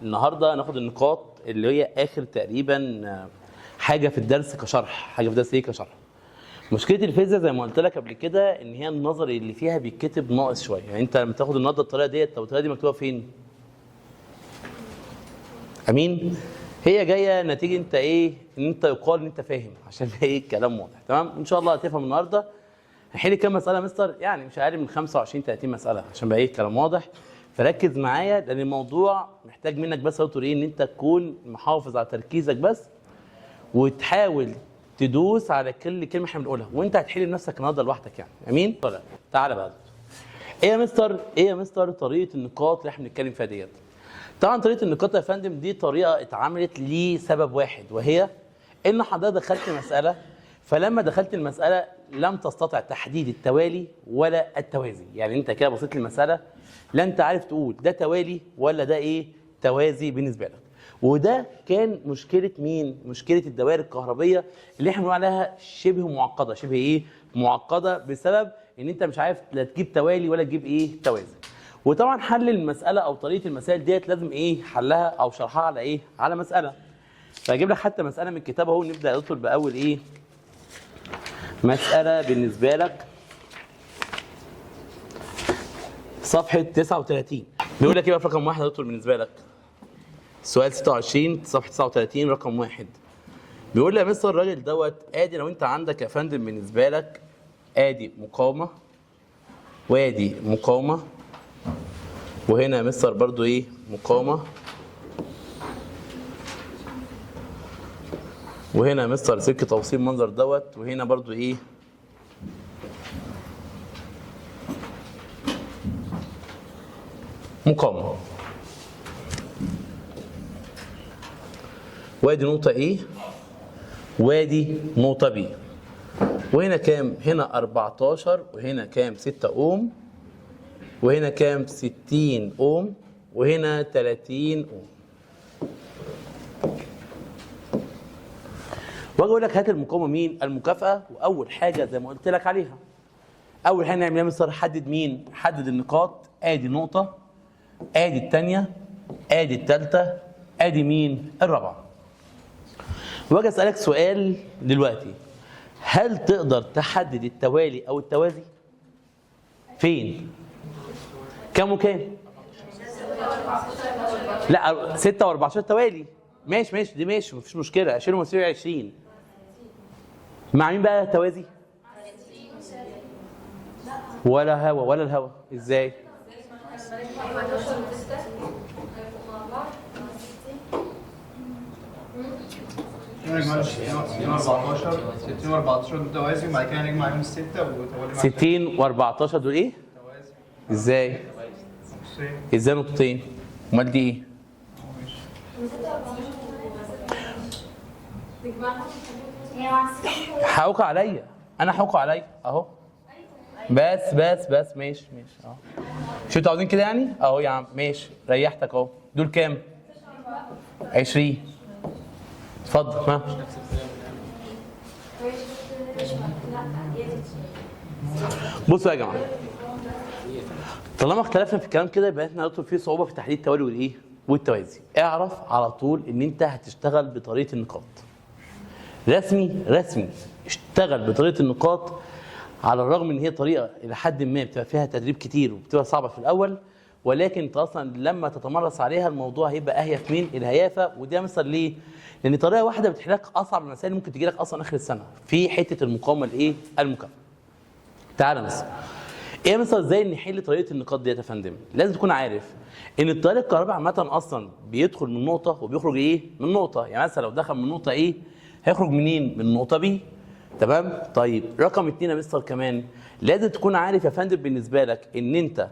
النهارده هناخد النقاط اللي هي اخر تقريبا حاجه في الدرس كشرح، حاجه في الدرس ايه كشرح. مشكله الفيزياء زي ما قلت لك قبل كده ان هي النظري اللي فيها بيتكتب ناقص شويه، يعني انت لما تاخد النهارده الطريقه ديت، طب الطريقه دي مكتوبه فين؟ امين؟ هي جايه نتيجه انت ايه؟ ان انت يقال ان انت فاهم، عشان ايه الكلام واضح. تمام؟ ان شاء الله هتفهم النهارده. هنحل كام مساله يا مستر؟ يعني مش اقل من 25 30 مساله عشان بقى ايه الكلام واضح. فركز معايا لان الموضوع محتاج منك بس يا دكتور ايه؟ ان انت تكون محافظ على تركيزك بس، وتحاول تدوس على كل كلمه احنا بنقولها، وانت هتحل لنفسك النهارده لوحدك يعني. امين؟ طيب تعالى بقى. ايه يا مستر طريقه النقاط اللي احنا بنتكلم فيها ديت؟ طبعا طريقه النقاط يا فندم دي طريقه اتعملت لسبب واحد، وهي ان حضرتك دخلت مساله، فلما دخلت المساله لم تستطع تحديد التوالي ولا التوازي. يعني انت كده بصيت للمساله لا انت عارف تقول ده توالي ولا ده ايه توازي بالنسبه لك. وده كان مشكله مين؟ مشكله الدوائر الكهربيه اللي احنا بنقول عليها شبه معقده. شبه ايه؟ معقده بسبب ان انت مش عارف لا تجيب توالي ولا تجيب ايه توازي. وطبعا حل المساله او طريقه المسائل ديت لازم ايه حلها او شرحها على ايه؟ على مساله. فاجيب لك حتى مساله من الكتاب اهو. نبدا ندخل باول ايه؟ مساله بالنسبه لك صفحه 39. بيقول لك ايه بقى في رقم واحد يا دكتور بالنسبه لك؟ سؤال 26 صفحه 39 رقم واحد. بيقول لي يا مستر الراجل دوت ادي لو انت عندك يا فندم بالنسبه لك ادي مقاومه وادي مقاومه، وهنا يا مستر برضو ايه؟ مقاومه، وهنا يا مستر سلك توصيل منظر دوت، وهنا برضو ايه؟ مقاومه. وادي نقطه ايه؟ وادي نقطه بي. وهنا كام؟ هنا 14 وهنا كام؟ 6 اوم، وهنا كام؟ 60 اوم، وهنا 30 اوم. واجي اقول لك هات المقاومه مين؟ المكافاه. واول حاجه زي ما قلت لك عليها، اول حاجه نعمل ايه يا مستر؟ حدد مين؟ حدد النقاط. ادي نقطه، ادي الثانيه، ادي الثالثه، ادي مين؟ الرابعه. واجي اسالك سؤال دلوقتي، هل تقدر تحدد التوالي او التوازي؟ فين؟ كم وكام؟ لا 6 و14 توالي. ماشي دي ماشي مفيش مشكله. 20 و 20 مع مين بقى توازي؟ ولا هوا ولا الهوا. ازاي؟ معلش 14 60 و14 متوازي، وبعد كده هنجمع عليهم السته وتوالي 60 و14 دول ايه؟ ازاي؟ ازاي نقطتين؟ امال دي ايه؟ حقوق عليا، انا حقوق عليا اهو. بس ماشي اهو. شو انتوا عاوزين كده يعني؟ اهو يا عم ماشي ريحتك اهو. دول كام؟ 20. اتفضل. ها بصوا يا جماعه، طالما اختلفنا في الكلام كده يبقى احنا هندخل فيه صعوبه في تحديد التوالي والايه؟ والتوازي. اعرف على طول ان انت هتشتغل بطريقه النقاط. رسمي اشتغل بطريقه النقاط، على الرغم ان هي طريقه الى حد ما بتبقى فيها تدريب كتير وبتبقى صعبه في الاول، ولكن انت اصلا لما تتمرس عليها الموضوع هيبقى اهيف من الهيافه. وده مثلا ليه؟ لان طريقه واحده بتحل لك اصعب المسائل اللي ممكن تجي لك اصلا اخر السنه في حته المقاومه الايه؟ المكافاه. تعالى مثلا ايه مثلا ازاي نحل طريقه النقاط ديت يا فندم؟ لازم تكون عارف ان التيار الكهربائي عامه اصلا بيدخل من نقطه وبيخرج ايه؟ من نقطه. يعني مثلا لو دخل من نقطه ايه هيخرج منين؟ من نقطه بي. تمام؟ طيب رقم 2 يا مستر كمان لازم تكون عارف يا فندم بالنسبه لك ان انت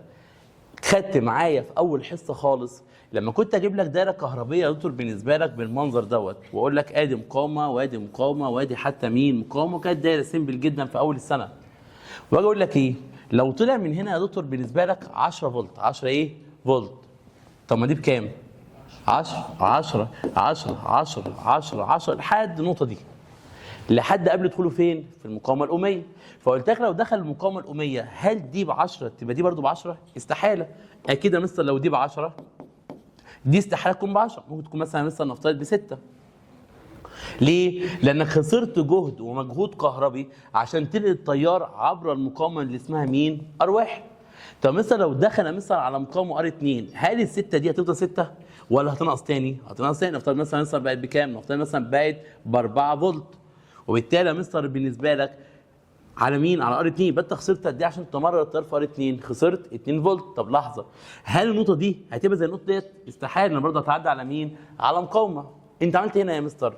خدت معايا في اول حصه خالص لما كنت اجيب لك دايره كهربيه يا دكتور بالنسبه لك بالمنظر دوت، واقول لك ادي مقاومه وادي مقاومه وادي حتى مين؟ مقاومه. كانت دايره سيمبل جدا في اول السنه. واجي اقول لك ايه؟ لو طلع من هنا يا دكتور بالنسبه لك 10 فولت، 10 ايه؟ فولت. طب ما دي بكام؟ 10 لحد النقطه دي، لحد قبل دخوله فين؟ في المقاومه الأمية. فقلت لك لو دخل المقاومه الأمية هل دي ب 10 تبقى دي برضو ب 10؟ استحاله. اكيد يا مستر لو دي ب 10 دي استحاله تكون ب 10، ممكن تكون مثلا نفترض ب 6. ليه؟ لانك خسرت جهد ومجهود كهربي عشان تنقل التيار عبر المقاومه اللي اسمها مين؟ ار1. طب مثلا لو دخل مثلا على مقاومه ار2، هل السته دي هتفضل 6 ولا هتنقص تاني؟ هتنقص تاني. نفترض مثلا بقت بكام؟ نفترض مثلا بقت ب 4 فولت، وبالتالي يا مستر بالنسبه لك على مين؟ على ار2، يبقى انت خسرت قد ايه عشان تمرر التيار في ار2؟ خسرت 2 فولت. طب لحظه، هل النقطه دي هتبقى زي النقطه ديت؟ استحاله، برضه هتعدي على مين؟ على مقاومه. انت عملت هنا يا مستر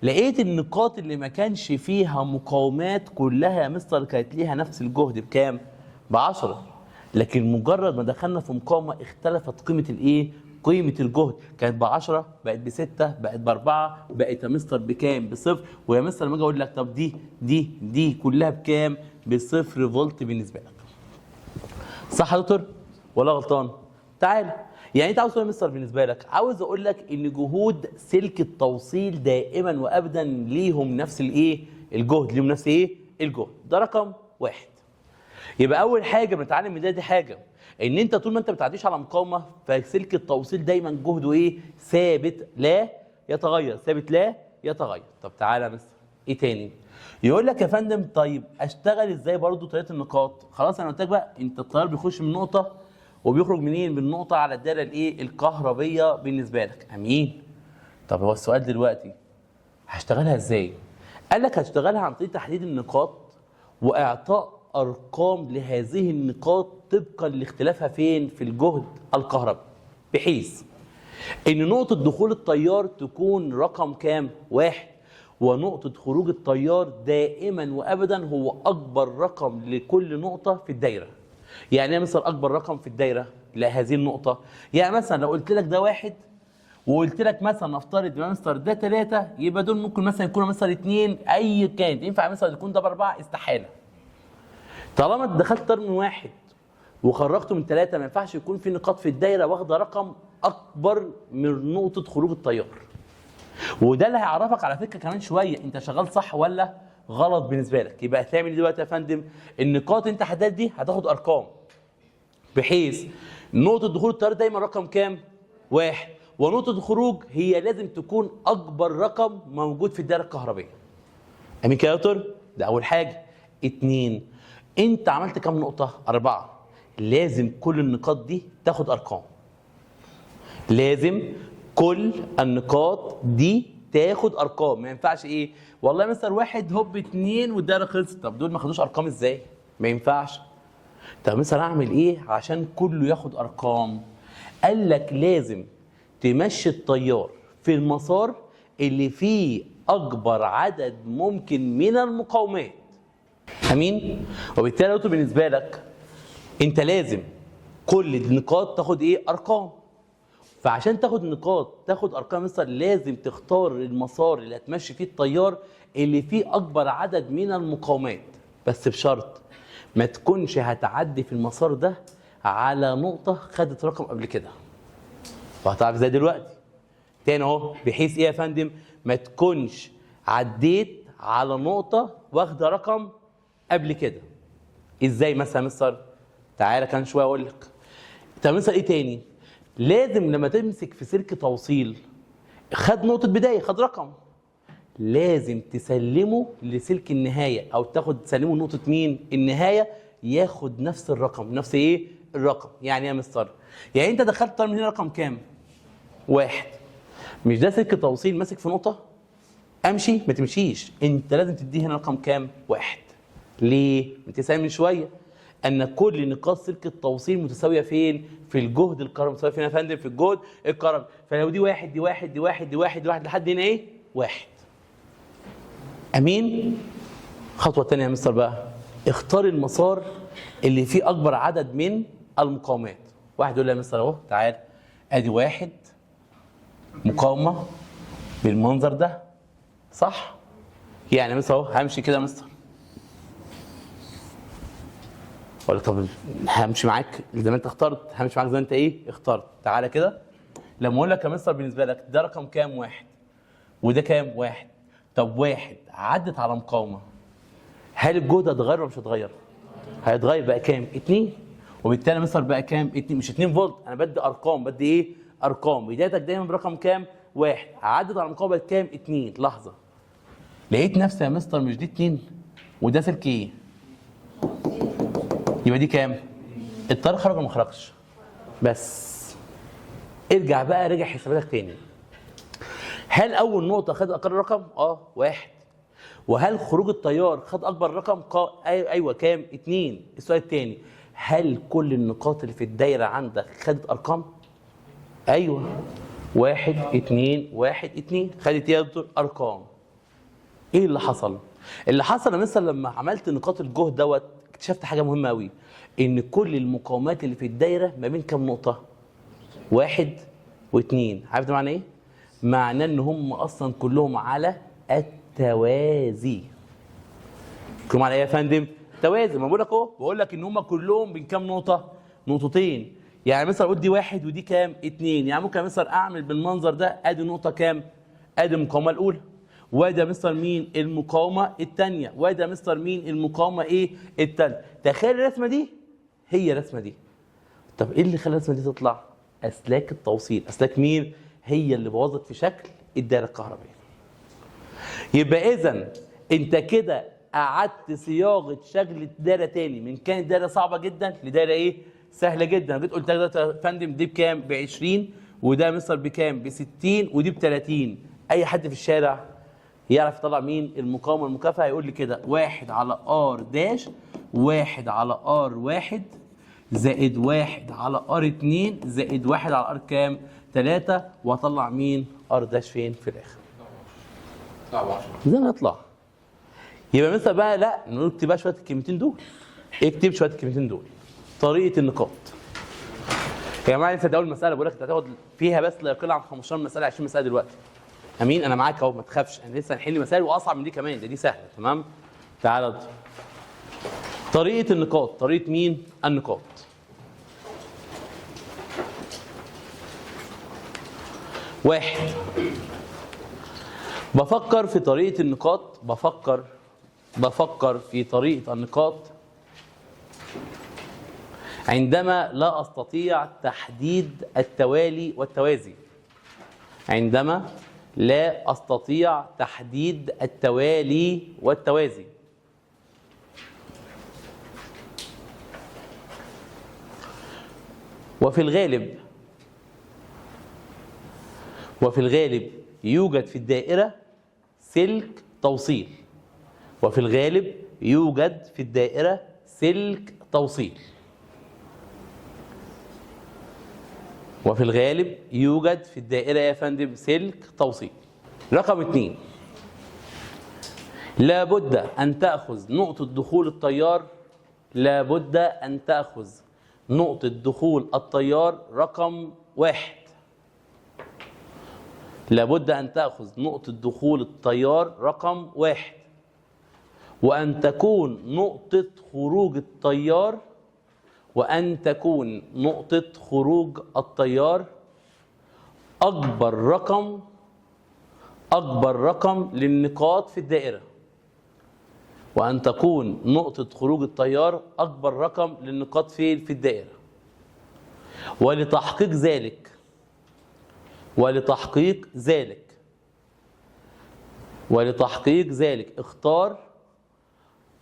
لقيت النقاط اللي ما كانش فيها مقاومات كلها يا مستر كانت ليها نفس الجهد بكام؟ ب 10. لكن مجرد ما دخلنا في مقاومه اختلفت قيمه الايه؟ قيمه الجهد، كانت ب 10 بقت ب 6 بقت ب 4 بقت يا مستر بكام؟ بصفر. ويا مستر لما اجي اقول لك طب دي كلها بكام؟ بصفر فولت بالنسبه لك. صح يا دكتور ولا غلطان؟ تعالى، يعني انت عاوز تقول يا مستر بالنسبه لك، عاوز اقول لك ان جهود سلك التوصيل دائما وابدا ليهم نفس الايه؟ الجهد، ليهم نفس ايه؟ الجهد. ده رقم واحد. يبقى اول حاجه بنتعلم من ده، دي حاجه ان انت طول ما انت بتعديش على مقاومه فسلك التوصيل دايما جهده ايه؟ ثابت لا يتغير، ثابت لا يتغير. طب تعالى يا مستر ايه تاني؟ يقول لك يا فندم طيب اشتغل ازاي برضو طريقه النقاط؟ خلاص انا قلت لك بقى انت التيار بيخش من نقطه وبيخرج منين؟ من نقطه على الدايره الايه؟ الكهربيه بالنسبه لك. امين. طب هو السؤال دلوقتي هشتغلها ازاي؟ قال لك هشتغلها عن طريق تحديد النقاط واعطاء ارقام لهذه النقاط طبقا لاختلافها فين؟ في الجهد الكهربي، بحيث ان نقطه دخول التيار تكون رقم كام؟ 1، ونقطه خروج التيار دائما وابدا هو اكبر رقم لكل نقطه في الدايره. يعني ايه مثلا اكبر رقم في الدايره لهذه النقطه؟ يعني مثلا لو قلت لك ده 1 وقلت لك مثلا نفترض يا مستر ده 3، يبقى دول ممكن مثلا يكونوا مثلا 2 اي كانت، ينفع مثلا يكون ده ب4؟ استحاله. طالما دخلت تيار من 1 وخرجته من 3 ما ينفعش يكون في نقاط في الدايره واخده رقم اكبر من نقطه خروج التيار. وده اللي هيعرفك على فكره كمان شويه انت شغال صح ولا غلط بالنسبه لك. يبقى هتعمل ايه دلوقتي يا فندم؟ النقاط انت حددت دي هتاخد ارقام، بحيث نقطه دخول التيار دايما رقم كام؟ 1، ونقطه الخروج هي لازم تكون اكبر رقم موجود في الدايره الكهربيه. امين كده يا دكتور؟ ده اول حاجه. 2، انت عملت كام نقطه؟ 4. لازم كل النقاط دي تاخد ارقام، لازم كل النقاط دي تاخد ارقام. ما ينفعش ايه والله مثلا 1 هوب 2 والدايره خلصت. طب دول ما خدوش ارقام ازاي؟ ما ينفعش. طب مثلا اعمل ايه عشان كله ياخد ارقام؟ قال لك لازم تمشي التيار في المسار اللي فيه اكبر عدد ممكن من المقاومات. امين. وبالتالي بالنسبه لك انت لازم كل النقاط تاخد ايه؟ ارقام. فعشان تاخد نقاط تاخد ارقام مثلا لازم تختار المسار اللي هتمشي فيه التيار اللي فيه اكبر عدد من المقاومات، بس بشرط ما تكونش هتعدي في المسار ده على نقطه خدت رقم قبل كده. وهتعرف ازاي دلوقتي تاني اهو، بحيث ايه يا فندم؟ ما تكونش عديت على نقطه واخده رقم قبل كده. ازاي مثلا مستر؟ تعالى كان شويه اقول لك. طب مثلا ايه تاني؟ لازم لما تمسك في سلك توصيل خد نقطه بدايه، خد رقم، لازم تسلمه لسلك النهايه او تسلمه نقطه مين؟ النهايه، ياخد نفس الرقم، نفس ايه؟ الرقم. يعني يا مستر يعني انت دخلت من هنا رقم كام؟ 1. مش ده سلك توصيل ماسك في نقطه؟ امشي؟ ما تمشيش، انت لازم تديه هنا رقم كام؟ 1. ليه؟ انت سامع من شويه ان كل نقاط سلك التوصيل متساويه فين؟ في الجهد الكهربي. متساويه فين يا فندم؟ في الجهد الكهربي. فلو دي 1 دي 1 دي 1 دي 1 دي 1 لحد هنا ايه؟ 1. امين. خطوه ثانيه يا مستر بقى، اختار المسار اللي فيه اكبر عدد من المقاومات. واحد يقول لي يا مستر اهو تعال ادي 1 مقاومه بالمنظر ده، صح؟ يعني مثلا اهو همشي كده يا مستر، ولا طب همشي معاك زي ما انت اخترت، همشي معاك زي ما انت ايه؟ اخترت. تعالى كده لما اقول لك يا مستر بالنسبه لك ده رقم كام؟ 1 وده كام؟ 1. طب 1 عدت على مقاومه، هل الجهد هيتغير ولا مش هيتغير؟ هيتغير، بقى كام؟ 2. وبالتالي مستر بقى كام؟ 2، مش 2 فولت، انا بدي ارقام، بدي ايه؟ ارقام، بدايتك دايما برقم كام؟ 1، عدد على المقاومه كام؟ 2. لحظه، لقيت نفسي يا مستر مش دي 2 وده سلك ايه؟ يبقى دي كام؟ التيار خرج ولا ما خرجش؟ بس ارجع بقى راجع حساباتك تاني. هل اول نقطه خد اقل رقم؟ 1. وهل خروج التيار خد اكبر رقم؟ ايوه كام؟ 2. السؤال الثاني، هل كل النقاط اللي في الدايره عندك خدت ارقام؟ ايوه 1 2 1 2 خدت ايه يا دكتور؟ ارقام. ايه اللي حصل؟ اللي حصل مثلا لما عملت نقاط الجهد دوت اكتشفت حاجه مهمه قوي، ان كل المقاومات اللي في الدايره ما بين كام نقطه؟ 1 و2. عارف ده معناه ايه؟ معناه ان هم اصلا كلهم على التوازي. كلهم على ايه يا فندم؟ توازي. ما بقول لك اهو، بقول لك ان هم كلهم بين كام نقطه؟ نقطتين. يعني مثلا اقول دي 1 ودي كام؟ 2. يعني ممكن مثلا اعمل بالمنظر ده، ادي نقطه كام؟ ادي المقاومه الاولى، وادي مستر مين؟ المقاومه الثانيه، وادي مستر مين؟ المقاومه ايه؟ الثالثه. تخيل الرسمه دي هي الرسمه دي. طب ايه اللي خلى الرسمه دي تطلع؟ اسلاك التوصيل. اسلاك مين؟ هي اللي بوظت في شكل الدائره الكهربائيه. يبقى اذا انت كده قعدت صياغه شكل الدائره تاني، من كانت دائره صعبه جدا لدائره ايه؟ سهله جدا. جيت قلت لك يا فندم دي بكام؟ ب 20، وده مستر بكام؟ ب 60، ودي ب 30. اي حد في الشارع يعرف يطلع مين؟ المقاومه المكافئه. يقول لي كده 1 على ار داش 1 على ار 1 زائد 1 على ار 2 زائد 1 على ار كام؟ 3، واطلع مين؟ ار داش فين؟ في الاخر. زي ما يطلع. يبقى مثلا بقى لا نكتب بقى شويه الكلمتين دول. اكتب شويه الكلمتين دول. طريقه النقاط. يا جماعه لسه ده اول مساله، بقول لك انت هتاخد فيها بس لا يقل عن 15 مساله 20 مساله دلوقتي. امين؟ انا معاك اهو ما تخافش، انا لسه هنحل مسائل واصعب من دي كمان، دي سهله. تمام؟ تعالى طريقه النقاط. طريقه مين؟ النقاط. واحد، بفكر في طريقة النقاط. بفكر في طريقة النقاط عندما لا أستطيع تحديد التوالي والتوازي. عندما لا أستطيع تحديد التوالي والتوازي. وفي الغالب يوجد في الدائرة سلك توصيل. وفي الغالب يوجد في الدائرة سلك توصيل. وفي الغالب يوجد في الدائرة يا فندم سلك توصيل. رقم 2، لابد أن تأخذ نقطة دخول التيار. لابد أن تأخذ نقطة دخول التيار رقم 1. لابد أن تأخذ نقطة دخول التيار رقم 1، وأن تكون نقطة خروج التيار أكبر رقم للنقاط في الدائرة. وأن تكون نقطة خروج التيار أكبر رقم للنقاط في الدائرة. ولتحقيق ذلك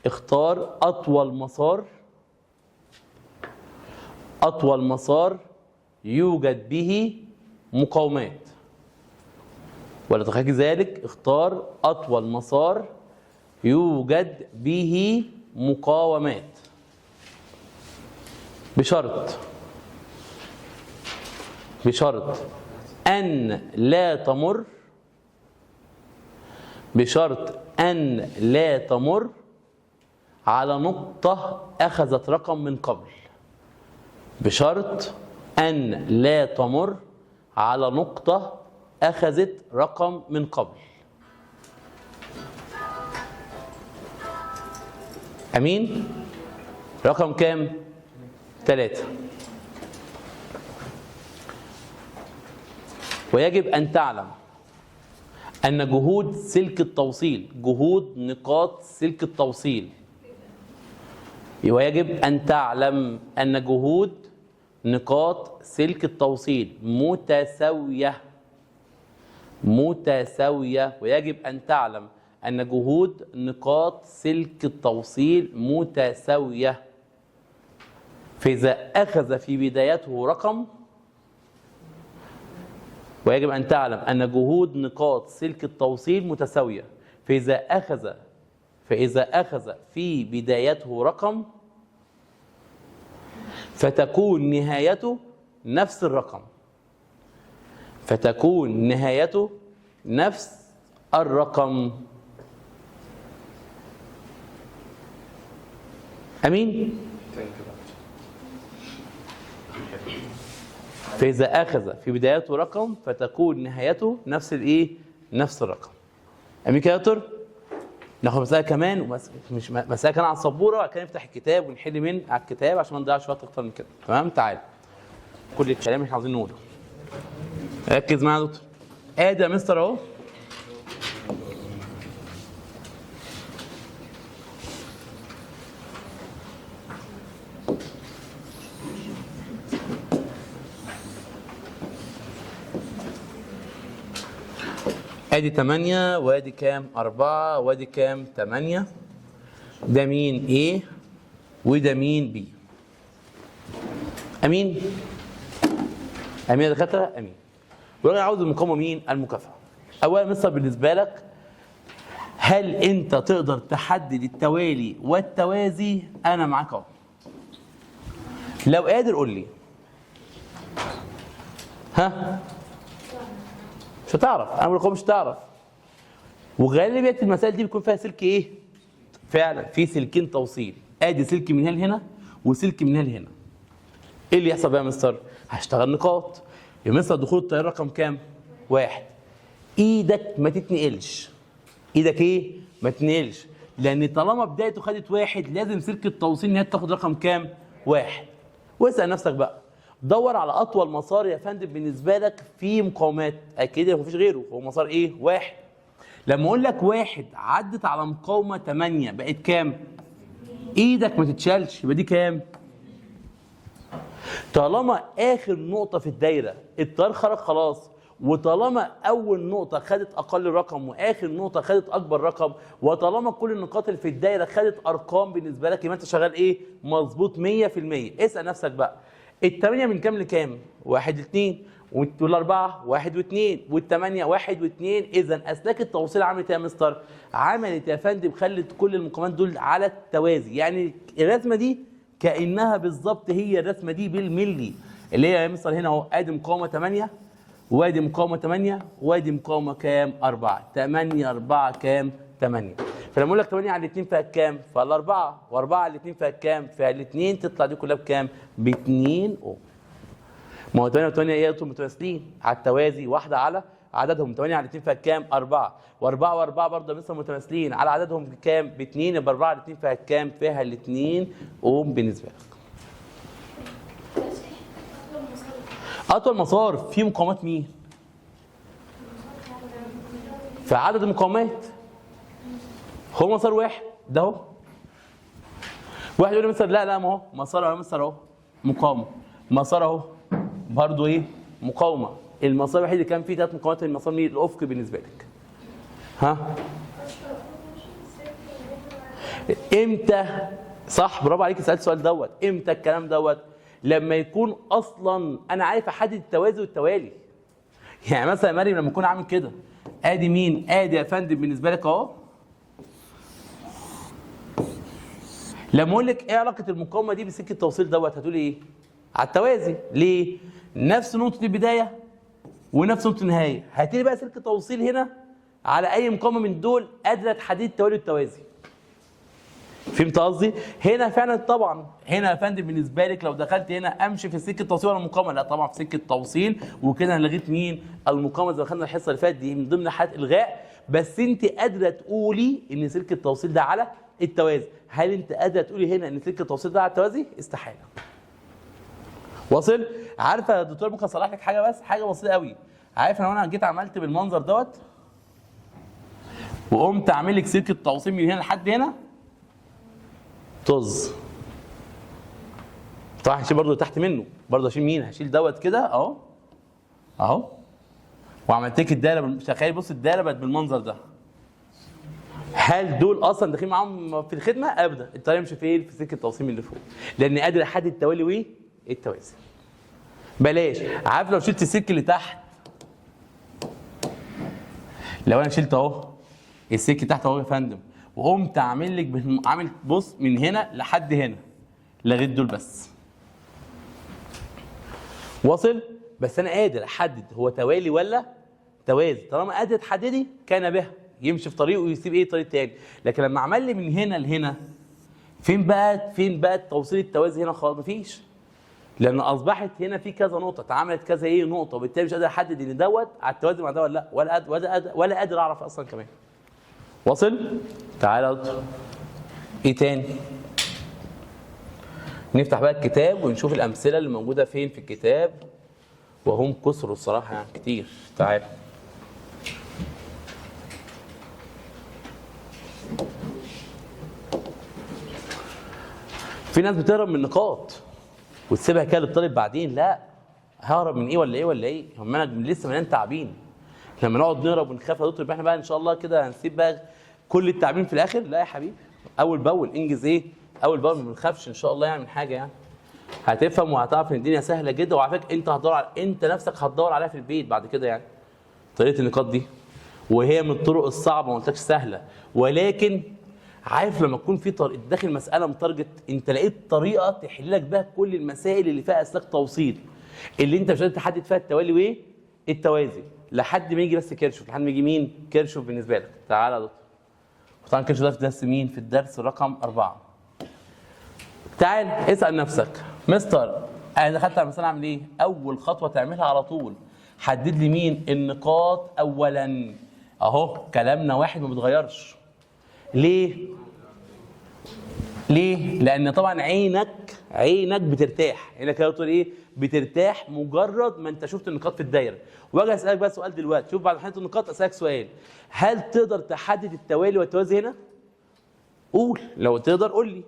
اختار أطول مسار يوجد به مقاومات. ولتحقيق ذلك اختار أطول مسار يوجد به مقاومات، بشرط أن لا تمر على نقطة أخذت رقم من قبل. بشرط أن لا تمر على نقطة أخذت رقم من قبل. أمين؟ رقم كام؟ 3. ويجب أن تعلم أن جهود سلك التوصيل، جهود نقاط سلك التوصيل، ويجب أن تعلم أن جهود نقاط سلك التوصيل متساوية، ويجب أن تعلم أن جهود نقاط سلك التوصيل متساوية. فإذا أخذ في بدايته رقم، ويجب أن تعلم أن جهود نقاط سلك التوصيل متساوية، فإذا أخذ في بدايته رقم فتكون نهايته نفس الرقم. أمين؟ فإذا أخذ في بدايته رقم فتكون نهايته نفس الرقم. أمين كده يا دكتور؟ ناخد مسألة كمان، مش مسألة كمان على السبورة، وبعد كده نفتح الكتاب ونحل من على الكتاب عشان ما نضيعش وقت أكتر من كده. تمام؟ تعال. كل الكلام اللي احنا عاوزين نقوله. ركز معايا يا دكتور. آدي يا مستر أهو. ادي 8 وادي كام 4 وادي كام 8. ده مين A وده مين B. امين يا دكاتره؟ امين. وانا عاوز المقاومه مين؟ المكافاه. اولا مستر بالنسبه لك، هل انت تقدر تحدد التوالي والتوازي؟ انا معاك اهو. لو قادر قول لي. ها؟ مش هتعرف، انا بقول لكم مش هتعرف. وغالبيه المسائل دي بيكون فيها سلك ايه؟ فعلا في سلكين توصيل، ادي سلك من هنا لهنا وسلك من هنا لهنا. ايه اللي يحصل بقى يا مستر؟ هشتغل نقاط. يا مستر دخول التيار رقم كام؟ 1. ايدك ما تتنقلش. ايدك ايه؟ ما تتنقلش، لان طالما بدايته خدت 1 لازم سلك التوصيل نهايته تاخد رقم كام؟ 1. واسال نفسك بقى، دور على اطول مسار يا فندم بالنسبه لك في مقاومات، اكيد مفيش غيره، هو مسار ايه؟ 1. لما اقول لك 1 عدت على مقاومه 8 بقت كام؟ ايدك ما تتشالش، يبقى دي كام؟ طالما اخر نقطه في الدايره التيار خرج خلاص، وطالما اول نقطه خدت اقل رقم واخر نقطه خدت اكبر رقم، وطالما كل النقاط اللي في الدايره خدت ارقام بالنسبه لك، يبقى انت شغال ايه؟ مظبوط 100%. اسال نفسك بقى، الثمانية من كام لكام؟ 1 ل2، والاربعه 1 و2، والثمانية 1 و2. اذا اسلاك التوصيل عملت ايه يا مستر؟ عملت يا فندم خلت كل المقاومات دول على التوازي، يعني الرسمه دي كانها بالظبط هي الرسمه دي بالملي، اللي هي يا مستر هنا اهو، ادي مقاومه 8 وادي مقاومه 8 وادي مقاومه كام؟ 4. 8 4 كام؟ 8. فلما اقول لك 8 على 2 فيها كام؟ فيها 4، و4 على 2 فيها كام؟ فيها 2. تطلع دي كلها بكام؟ ب2 اوم. ما هو 8 و8 ايه؟ متماثلين على التوازي، واحده على عددهم. 8 على 2 فيها كام؟ 4. و4 و4 برضه لسه متماثلين على عددهم بكام؟ ب2. يبقى 4 على 2 فيها كام؟ فيها 2 اوم بالنسبه لك. اطول مسار فيه مقاومات مين؟ في عدد المقاومات. هو مسار 1 ده اهو. واحد يقول لي مثلا لا ما هو مسار اهو، مسار اهو مقاومه، مسار اهو برضه ايه؟ مقاومه. المسار الوحيد اللي كان فيه 3 مقاومات المسار مين؟ الافقي بالنسبه لك. ها؟ امتى؟ صح، برافو عليك، سالت السؤال دوت. امتى الكلام دوت؟ لما يكون اصلا انا عارف احدد التوازي والتوالي. يعني مثلا يا مريم لما اكون عامل كده، ادي مين؟ ادي يا فندم بالنسبه لك اهو. لما اقول لك ايه علاقه المقاومه دي بسلك التوصيل دوت، هتقولي ايه؟ على التوازي. ليه؟ نفس نقطه البدايه ونفس نقطه النهايه. هتلاقي بقى سلك التوصيل هنا على اي مقاومه من دول قادره تحدد التوالي والتوازي. فهمت قصدي؟ هنا فعلا طبعا هنا يا فندم بالنسبه لك لو دخلت هنا امشي في سكه التوصيل ولا المقاومه؟ لا طبعا في سكه التوصيل، وكده انا لغيت مين؟ المقاومه زي ما خدنا الحصه اللي فاتت دي من ضمن حالات الغاء. بس انت قادره تقولي ان سلك التوصيل ده على التوازي. هل انت قادره تقولي هنا ان سلك التوصيل ده على التوازي؟ استحاله. واصل؟ عارفه يا دكتور ممكن اصلح لك حاجه، بس حاجه بسيطه قوي. عارف لو انا جيت عملت بالمنظر دوت وقمت اعمل لك سلك التوصيل من هنا لحد هنا، طز طبعا هشيل برضه تحت منه، برضه هشيل مين؟ هشيل دوت كده اهو اهو، وعملت لك الدايره تخيل بص الدايره بقت بالمنظر ده. هل دول اصلا داخلين معاهم في الخدمه؟ ابدا، الطريقه يمشي فين؟ في سكه التوصيل اللي فوق، لان قادر احدد التوالي وايه؟ التوازي. بلاش، عارف لو شلت السلك اللي تحت، لو انا شلت اهو السلك تحت اهو يا فندم، وقمت عامل لك عامل بص من هنا لحد هنا، لغيت دول بس. واصل؟ بس انا قادر احدد هو توالي ولا توازي، طالما قادر تحددي كان بها، يمشي في طريقه ويسيب ايه طريق تاني. لكن لما عمل لي من هنا لهنا، فين بقى التوصيل التوازي هنا؟ خالص مفيش، لان اصبحت هنا في كذا نقطه، اتعملت كذا ايه نقطه، وبالتالي مش قادر احدد ان دوت على التوازي مع دوت، لا، ولا قادر اعرف اصلا كمان. واصل؟ تعالى يا دكتور. ايه تاني؟ نفتح بقى الكتاب ونشوف الامثله اللي موجوده فين في الكتاب، وهم كسروا الصراحه يعني كتير. تعالى. في ناس بتهرب من النقاط وتسيبها كده للطالب بعدين، لا، ههرب من ايه ولا ايه ولا ايه؟ هم انا لسه مليان تعبين. لما نقعد نهرب ونخاف يا دكتور يبقى احنا بقى ان شاء الله كده هنسيب بقى كل التعبين في الاخر. لا يا حبيبي، اول باول انجز ايه؟ اول باول، ما بنخافش ان شاء الله يعني من حاجه يعني. هتفهم وهتعرف ان الدنيا سهله جدا، وعلى فكره انت هتدور انت نفسك هتدور عليها في البيت بعد كده يعني. طريقه النقاط دي، وهي من الطرق الصعبه، ما قلتلكش سهله، ولكن عارف لما تكون في طريق داخل مساله متارجت، انت لقيت طريقه تحل لك بيها كل المسائل اللي فيها اسلاك توصيل، اللي انت مش قادر تحدد فيها التوالي وايه؟ التوازي، لحد ما يجي بس كيرشوف. لحد ما يجي مين؟ كيرشوف بالنسبه لك. تعالى يا دكتور. طبعا كيرشوف ده في درس مين؟ في الدرس رقم 4. تعال اسال نفسك، مستر انا دخلت على المساله اعمل ايه؟ اول خطوه تعملها على طول حدد لي مين؟ النقاط اولا. اهو كلامنا واحد ما بيتغيرش. ليه؟ لأن طبعا عينك بترتاح، عينك يا دكتور ايه؟ بترتاح مجرد ما انت شفت النقاط في الدايره. واجي اسالك بقى سؤال دلوقتي، شوف بعد ما حددت النقاط اسالك سؤال، هل تقدر تحدد التوالي والتوازي هنا؟ قول، لو تقدر قول لي.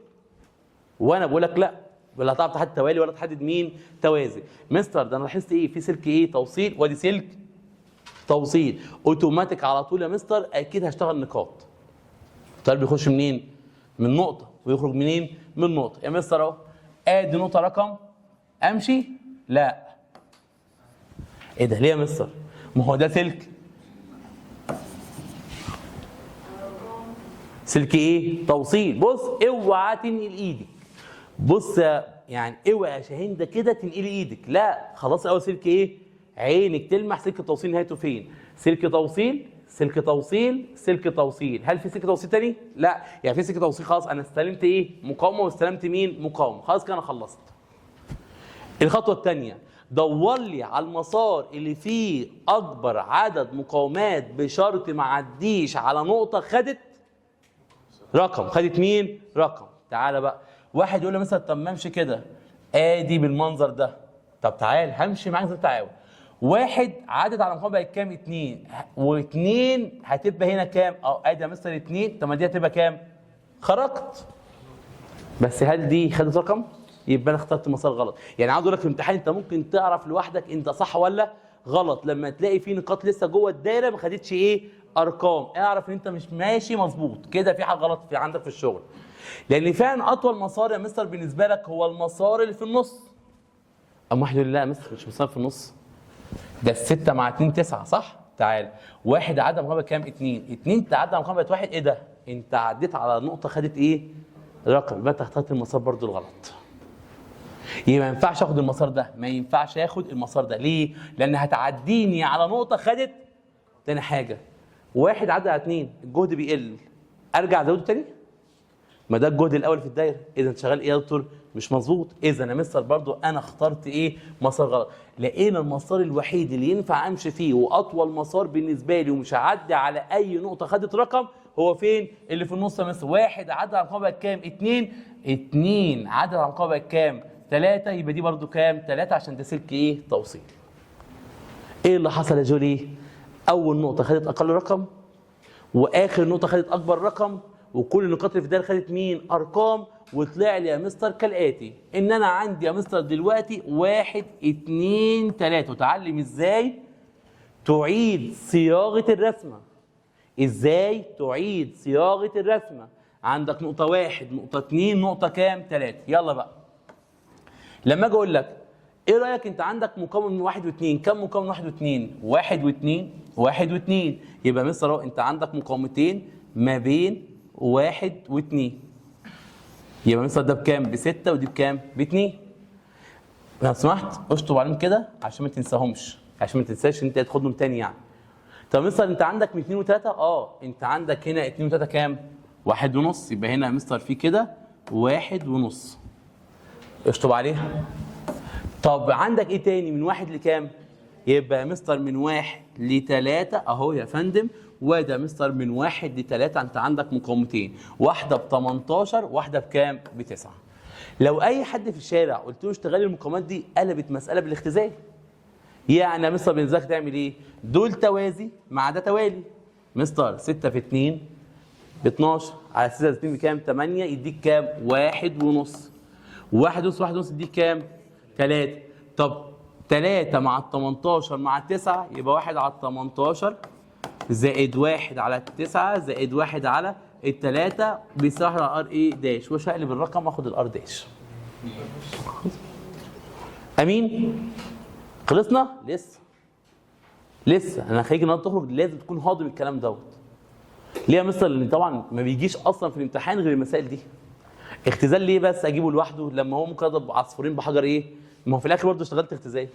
وانا بقول لك لا، ولا هتعرف تحدد توالي ولا تحدد مين؟ توازي. مستر ده انا لاحظت ايه؟ في سلك ايه؟ توصيل، وادي سلك توصيل، اوتوماتيك على طول يا مستر اكيد هشتغل نقاط. الطالب بيخش منين؟ من نقطة، ويخرج منين؟ من نقطة. يا مستر اهو ادي نقطة رقم، امشي؟ لا. ايه ده؟ ليه يا مستر؟ ما هو ده سلك ايه؟ توصيل. بص اوعى تنقل ايدك، بص يعني اوعى يا شاهين ده كده تنقلي ايدك، لا خلاص. اول سلك ايه؟ عينك تلمح سلك التوصيل نهايته فين؟ سلك توصيل، سلك توصيل، سلك توصيل. هل في سلك توصيل تاني؟ لا، يعني في سلك توصيل خلاص. انا استلمت ايه؟ مقاومه، واستلمت مين؟ مقاومه. خلاص كده انا خلصت. الخطوه الثانيه، دور لي على المسار اللي فيه اكبر عدد مقاومات بشرط ما عديش على نقطه خدت رقم. خدت مين؟ رقم. تعالى بقى، واحد يقول لي مثلا طب ما امشي كده ادي بالمنظر ده. طب تعال همشي معاك زي التعاون. واحد عدد على المقاومه بقت كام؟ 2، و2 هتبقى هنا كام؟ ادي يا مستر 2. طب ما دي هتبقى كام؟ خرجت. بس هل دي خدت رقم؟ يبقى انا اخترت مسار غلط. يعني عاوز اقول لك في الامتحان انت ممكن تعرف لوحدك انت صح ولا غلط لما تلاقي في نقاط لسه جوه الدايره ما خدتش ايه؟ ارقام. اعرف ان انت مش ماشي مظبوط كده، في حاجه غلط في عندك في الشغل. لان فعلا اطول مسار يا مستر بالنسبه لك هو المسار اللي في النص. اما واحد يقول لي لا يا مستر مش مسار في النص، ده 6 مع 2 9 صح؟ تعال، واحد عدى مقاومه كام؟ 2 تعدى مقاومه 1. ايه ده؟ انت عديت على نقطه خدت ايه؟ رقم. يبقى انت اخترت المسار برضو الغلط. يبقى ما ينفعش اخد المسار ده، ما ينفعش اخد المسار ده. ليه؟ لان هتعديني على نقطه خدت. تاني حاجه، واحد عدى على 2 الجهد بيقل، ارجع ازوده تاني؟ ما ده الجهد الاول في الدايره. اذا انت شغال ايه يا دكتور؟ مش مظبوط. اذا يا مستر برضو انا اخترت ايه؟ مسار غلط. لقينا المسار الوحيد اللي ينفع امشي فيه واطول مسار بالنسبه لي ومش هعدي على اي نقطه خدت رقم هو فين؟ اللي في النص يا مستر. واحد عدى على المقاومه كام؟ 2 عدى على المقاومه كام؟ 3. يبقى دي برضو كام؟ 3 عشان ده سلك ايه؟ توصيل. ايه اللي حصل يا جولي؟ اول نقطه خدت اقل رقم، واخر نقطه خدت اكبر رقم، وكل النقاط اللي في الدايره خدت مين؟ ارقام، وطلع لي يا مستر كالاتي ان انا عندي يا مستر دلوقتي 1 2 3. وتعلم ازاي تعيد صياغه الرسمه. ازاي تعيد صياغه الرسمه. عندك نقطه 1 نقطه 2 نقطه كام 3. يلا بقى لما اجي اقول لك ايه رايك انت عندك مكون من 1 و2. كم مكون 1 و2؟ 1 و2 1 و2. يبقى مستر اهو انت عندك مقاومتين ما بين 1 و2. يبقى مستر ده بكام؟ ب6 ودي بكام؟ ب2. لو سمحت اشطب عليهم كده عشان ما تنساهمش، عشان ما تنساش ان انت تاخدهم تاني يعني. طب مستر انت عندك من 2 و3؟ انت عندك هنا 2 و3 كام؟ 1 ونص. يبقى هنا يا مستر في كده 1 ونص. اشطب عليها. طب عندك ايه تاني من 1 لكام؟ يبقى يا مستر من 1 ل3 اهو يا فندم. وده يا مستر من 1 ل3 انت عندك مقاومتين، واحده ب 18 واحده بكام؟ ب9. لو اي حد في الشارع قلت له اشتغل لي المقاومات دي قلبت مساله بالاختزال. يعني يا مستر بالنسبه لك تعمل ايه؟ دول توازي مع ده توالي. مستر 6 في 2 ب 12 على 6 في 2 بكام؟ 8 يديك كام؟ 1 ونص. 1 ونص 1 ونص يديك كام؟ 3. طب 3 مع ال 18 مع ال 9 يبقى 1 على ال 18 زائد 1 على ال 9 زائد 1 على ال 3 بيساوي 1 على ار ايه داش. واش اقلب الرقم واخد الار داش. امين؟ خلصنا؟ لسه انا خليك النهارده تخرج لازم تكون هاضم الكلام دوت. ليه يا مستر؟ لان طبعا ما بيجيش اصلا في الامتحان غير المسائل دي. اختزال ليه بس اجيبه لوحده لما هو ممكن اضرب عصفورين بحجر ايه؟ ما هو في الاخر برضه اشتغلت اختزال.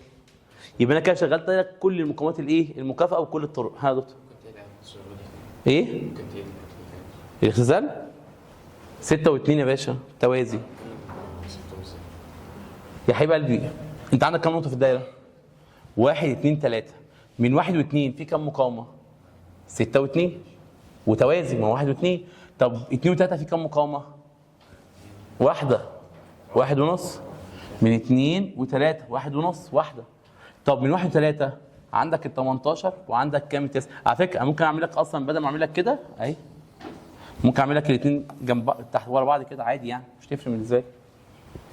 يبقى انا كده شغلت لك كل المقاومات الايه؟ المكافاه وكل الطرق. ها يا دكتور؟ ايه؟ الاختزال 6 و2 يا باشا توازي. يا حبيب قلبي انت عندك كام نقطه في الدايره؟ 1 2 3. من 1 و2 في كام مقاومه؟ 6 و2 وتوازي. ما 1 و2. طب 2 و3 في كام مقاومه؟ واحده. 1 ونص. من 2 و3 1 ونص واحده. طب من 1 و3 عندك ال 18 وعندك كام؟ 9. على فكره ممكن اعمل لك اصلا بدل ما اعمل لك كده اهي ممكن اعمل لك الاثنين جنب تحت ورا بعض كده عادي يعني مش تفرق من ازاي.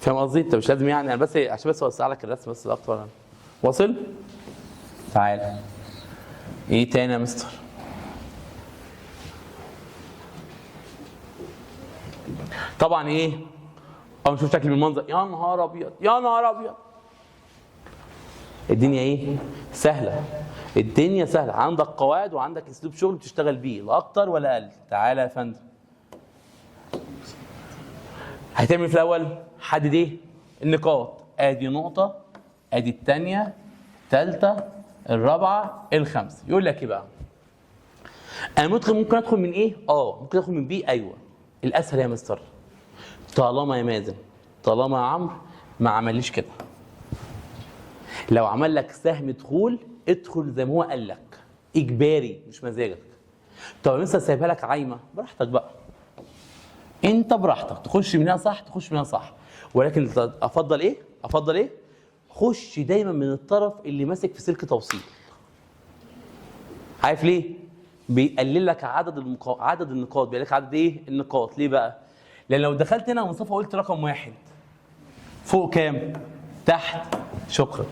فاهم قصدي؟ انت مش لازم يعني انا بس عشان بس اوسع لك الرسم بس اكتر. واصل؟ تعال. ايه تاني يا مستر؟ طبعا ايه؟ اول ما اشوف شكلي بالمنظر يا نهار ابيض يا نهار ابيض. الدنيا ايه؟ سهله. الدنيا سهله. عندك قواعد وعندك اسلوب شغل بتشتغل بيه لا اكتر ولا اقل. تعالى يا فندم. هتعمل في الاول حدد ايه؟ النقاط. ادي نقطه ادي الثانيه الثالثه الرابعه الخامسه. يقول لك ايه بقى؟ انا ممكن ادخل من ايه؟ ممكن ادخل من بي. ايوه الاسهل يا مستر. طالما يا مازن طالما يا عمرو ما عمليش كده. لو عمل لك سهم دخول ادخل زي ما هو قال لك اجباري مش مزاجك. طب لسه سايبها لك عايمه براحتك بقى. انت براحتك تخش منها صح تخش منها صح. ولكن افضل ايه؟ افضل ايه؟ خش دايما من الطرف اللي ماسك في سلك توصيل. عارف ليه؟ بيقلل لك عدد النقاط. بيقلل لك عدد ايه؟ النقاط. ليه بقى؟ لان لو دخلت هنا ومصطفى قلت رقم 1 فوق كام؟ تحت. شكرا.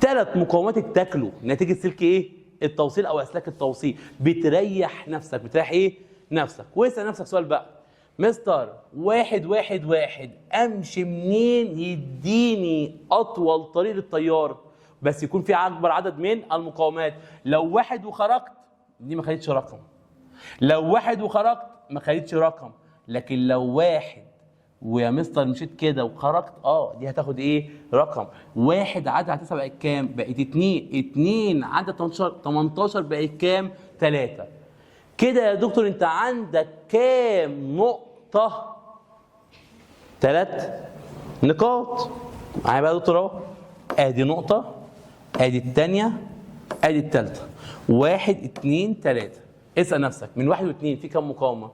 3 مقاومات اتاكلوا نتيجه سلك ايه؟ التوصيل او اسلاك التوصيل. بتريح نفسك. بتريح ايه؟ نفسك. واسال نفسك سؤال بقى. مستر 1 1 1 امشي منين يديني اطول طريق للتيار بس يكون في اكبر عدد من المقاومات؟ لو 1 وخرجت دي ما خدتش رقم. لو 1 وخرجت ما خدتش رقم. لكن لو 1 ويا مستر مشيت كده وخرجت دي هتاخد ايه؟ رقم. 1 عدد على 9 بقت كام؟ بقت 2. 2 عدد 18 بقت كام؟ 3. كده يا دكتور انت عندك كام نقطة؟ 3 نقاط. معايا بقى يا دكتور اهو. ادي نقطة ادي الثانية ادي الثالثة. 1 2 3. اسأل نفسك من 1 و2 في كام مقاومة؟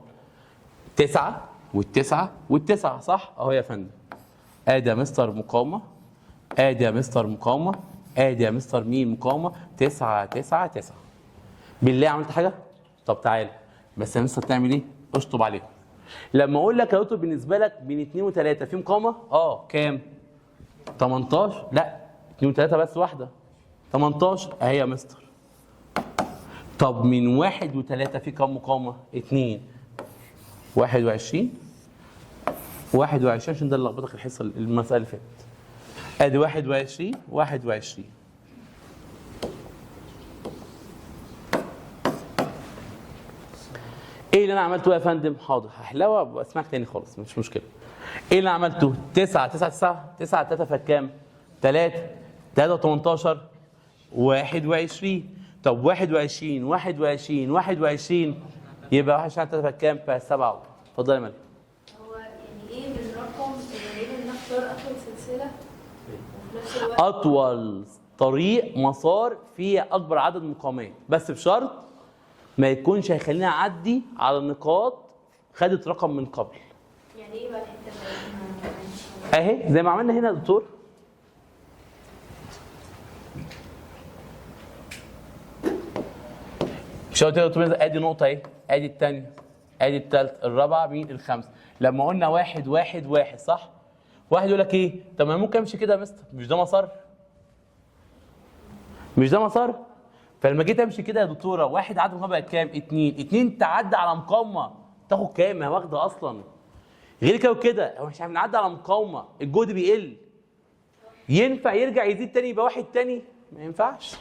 9 والتسعة والتسعة صح؟ اهو يا فندم. ادي يا مستر مقاومة ادي يا مستر مقاومة ادي يا مستر مين مقاومة. 9 9 9. بالله عملت حاجة؟ طب تعالى بس يا مستر تعمل ايه؟ اشطب عليهم. لما اقول لك يا دكتور بالنسبه لك بين 2 و3 في مقاومه؟ كام؟ 18. لا 2 و3 بس واحده 18 اهي يا مستر. طب من 1 و3 في كام مقاومه؟ 2 21 عشان ده اللي لخبطك الحصه المساله اللي فاتت. ادي 21 ايه اللي انا عملته يا فندم؟ حاضر هحلوها واسمعك تاني خالص مش مشكله. ايه اللي انا عملته؟ 9 3 فكام؟ 3 18 21. طب 21 يبقى 21 3 فكام؟ ف 7. اتفضل يا مالك. هو يعني ايه بالرقم ليه بنختار اطول سلسله وفي نفس الوقت اطول طريق مسار فيه اكبر عدد مقاومات، بس بشرط ما يكونش هيخليني اعدي على النقاط خدت رقم من قبل. يعني ايه بقى الحته اللي اهي زي ما عملنا هنا يا دكتور. مش قلت يا دكتور ادي نقطه اهي، ادي الثانيه، ادي الثالثه، الرابعه، مين؟ الخامسه. لما قلنا 1 1 1 صح؟ واحد يقول لك ايه؟ طب ما انا ممكن امشي كده يا مستر، مش ده مسار؟ مش ده مسار؟ فلما جيت امشي كده يا دكتوره، واحد عدد مقاومه بقت كام؟ 2 تعدي على مقاومه تاخد كام؟ ما هي واخده اصلا. غير كده وكده، هو مش هنعدي على مقاومه الجهد بيقل. ينفع يرجع يزيد تاني يبقى واحد تاني؟ ما ينفعش.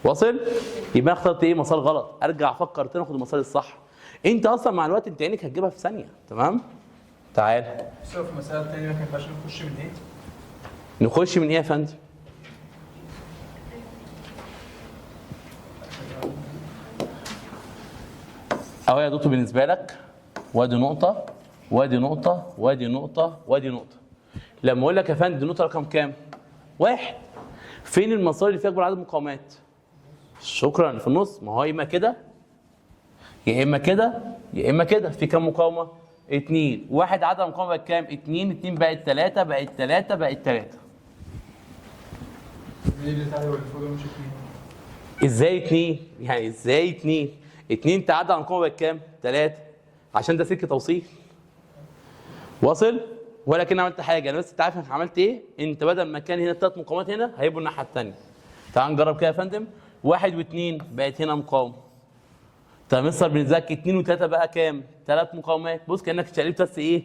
واصل؟ يبقى انا اخترت ايه؟ مسار غلط، ارجع افكر تاني اخد المسار الصح. انت اصلا مع الوقت انت عينك هتجيبها في ثانيه، تمام؟ تعال. بس هو في مسألة تانية ما ينفعش نخش من ايه؟ نخش من ايه يا فندم؟ اهو يا دكتور بالنسبه لك وادي نقطه وادي نقطه وادي نقطه وادي نقطه. لما اقول لك يا فندم النقطه رقم كام؟ 1. فين المسار اللي فيه اكبر عدد مقاومات؟ شكرا، في النص. ما هو اما كده يا اما كده يا اما كده. في كام مقاومه؟ 2. واحد عدد المقاومه بقت كام؟ 2 بقت 3 بقت 3 بقت 3. ليه اللي تعالى واللي فوق ده مش 2؟ ازاي 2؟ يعني ازاي 2؟ 2 تعدى على المقاومه بقت كام؟ 3. عشان ده سلك توصيل. واصل؟ ولكن عملت حاجه، انا بس انت عارف انك عملت ايه؟ انت بدل ما كان هنا 3 مقاومات هنا هيبقوا الناحيه الثانيه. تعال نجرب كده يا فندم. 1 و2 بقت هنا مقاومه. طب مستر بالنسبه لك 2 و3 بقى كام؟ 3 مقاومات. بص كانك اتشقلبت بس ايه؟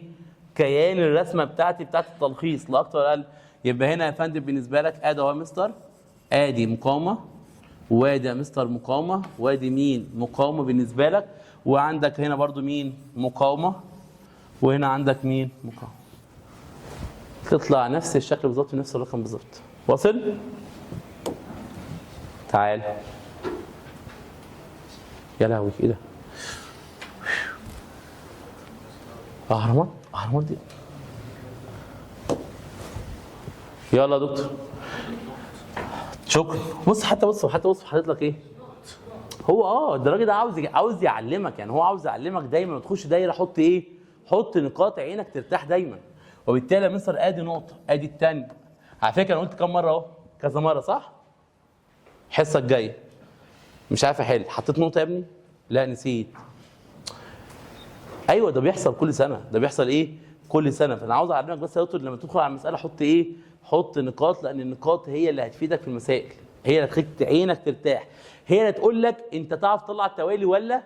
كيان الرسمه بتاعت التلخيص لا اكتر ولا اقل. يبقى هنا يا فندم بالنسبه لك ادي اهو يا مستر، ادي مقاومه وادي يا مستر مقاومه وادي مين؟ مقاومه بالنسبه لك، وعندك هنا برضو مين؟ مقاومه، وهنا عندك مين؟ مقاومه. تطلع نفس الشكل بالظبط ونفس الرقم بالظبط. واصل؟ تعال. يا لهوي ايه ده؟ اهرامات دي. يلا يا دكتور. شكرا. بص حاطط لك ايه؟ هو الراجل ده عاوز يعلمك، يعني هو عاوز يعلمك دايما تخش دايره حط ايه؟ حط نقاط عينك ترتاح دايما. وبالتالي يا مستر ادي نقطه، ادي الثانيه. على فكره انا قلت كام مره اهو؟ كذا مره صح؟ الحصه الجايه مش عارف احل، حطيت نقطه يا ابني؟ لا نسيت. ايوه ده بيحصل كل سنه، ده بيحصل ايه؟ كل سنه. فانا عاوز اعلمك بس يا دكتور لما تدخل على المساله حط ايه؟ حط نقاط، لان النقاط هي اللي هتفيدك في المسائل، هي اللي هتخليك عينك ترتاح، هي اللي تقول لك انت تعرف تطلع التوالي ولا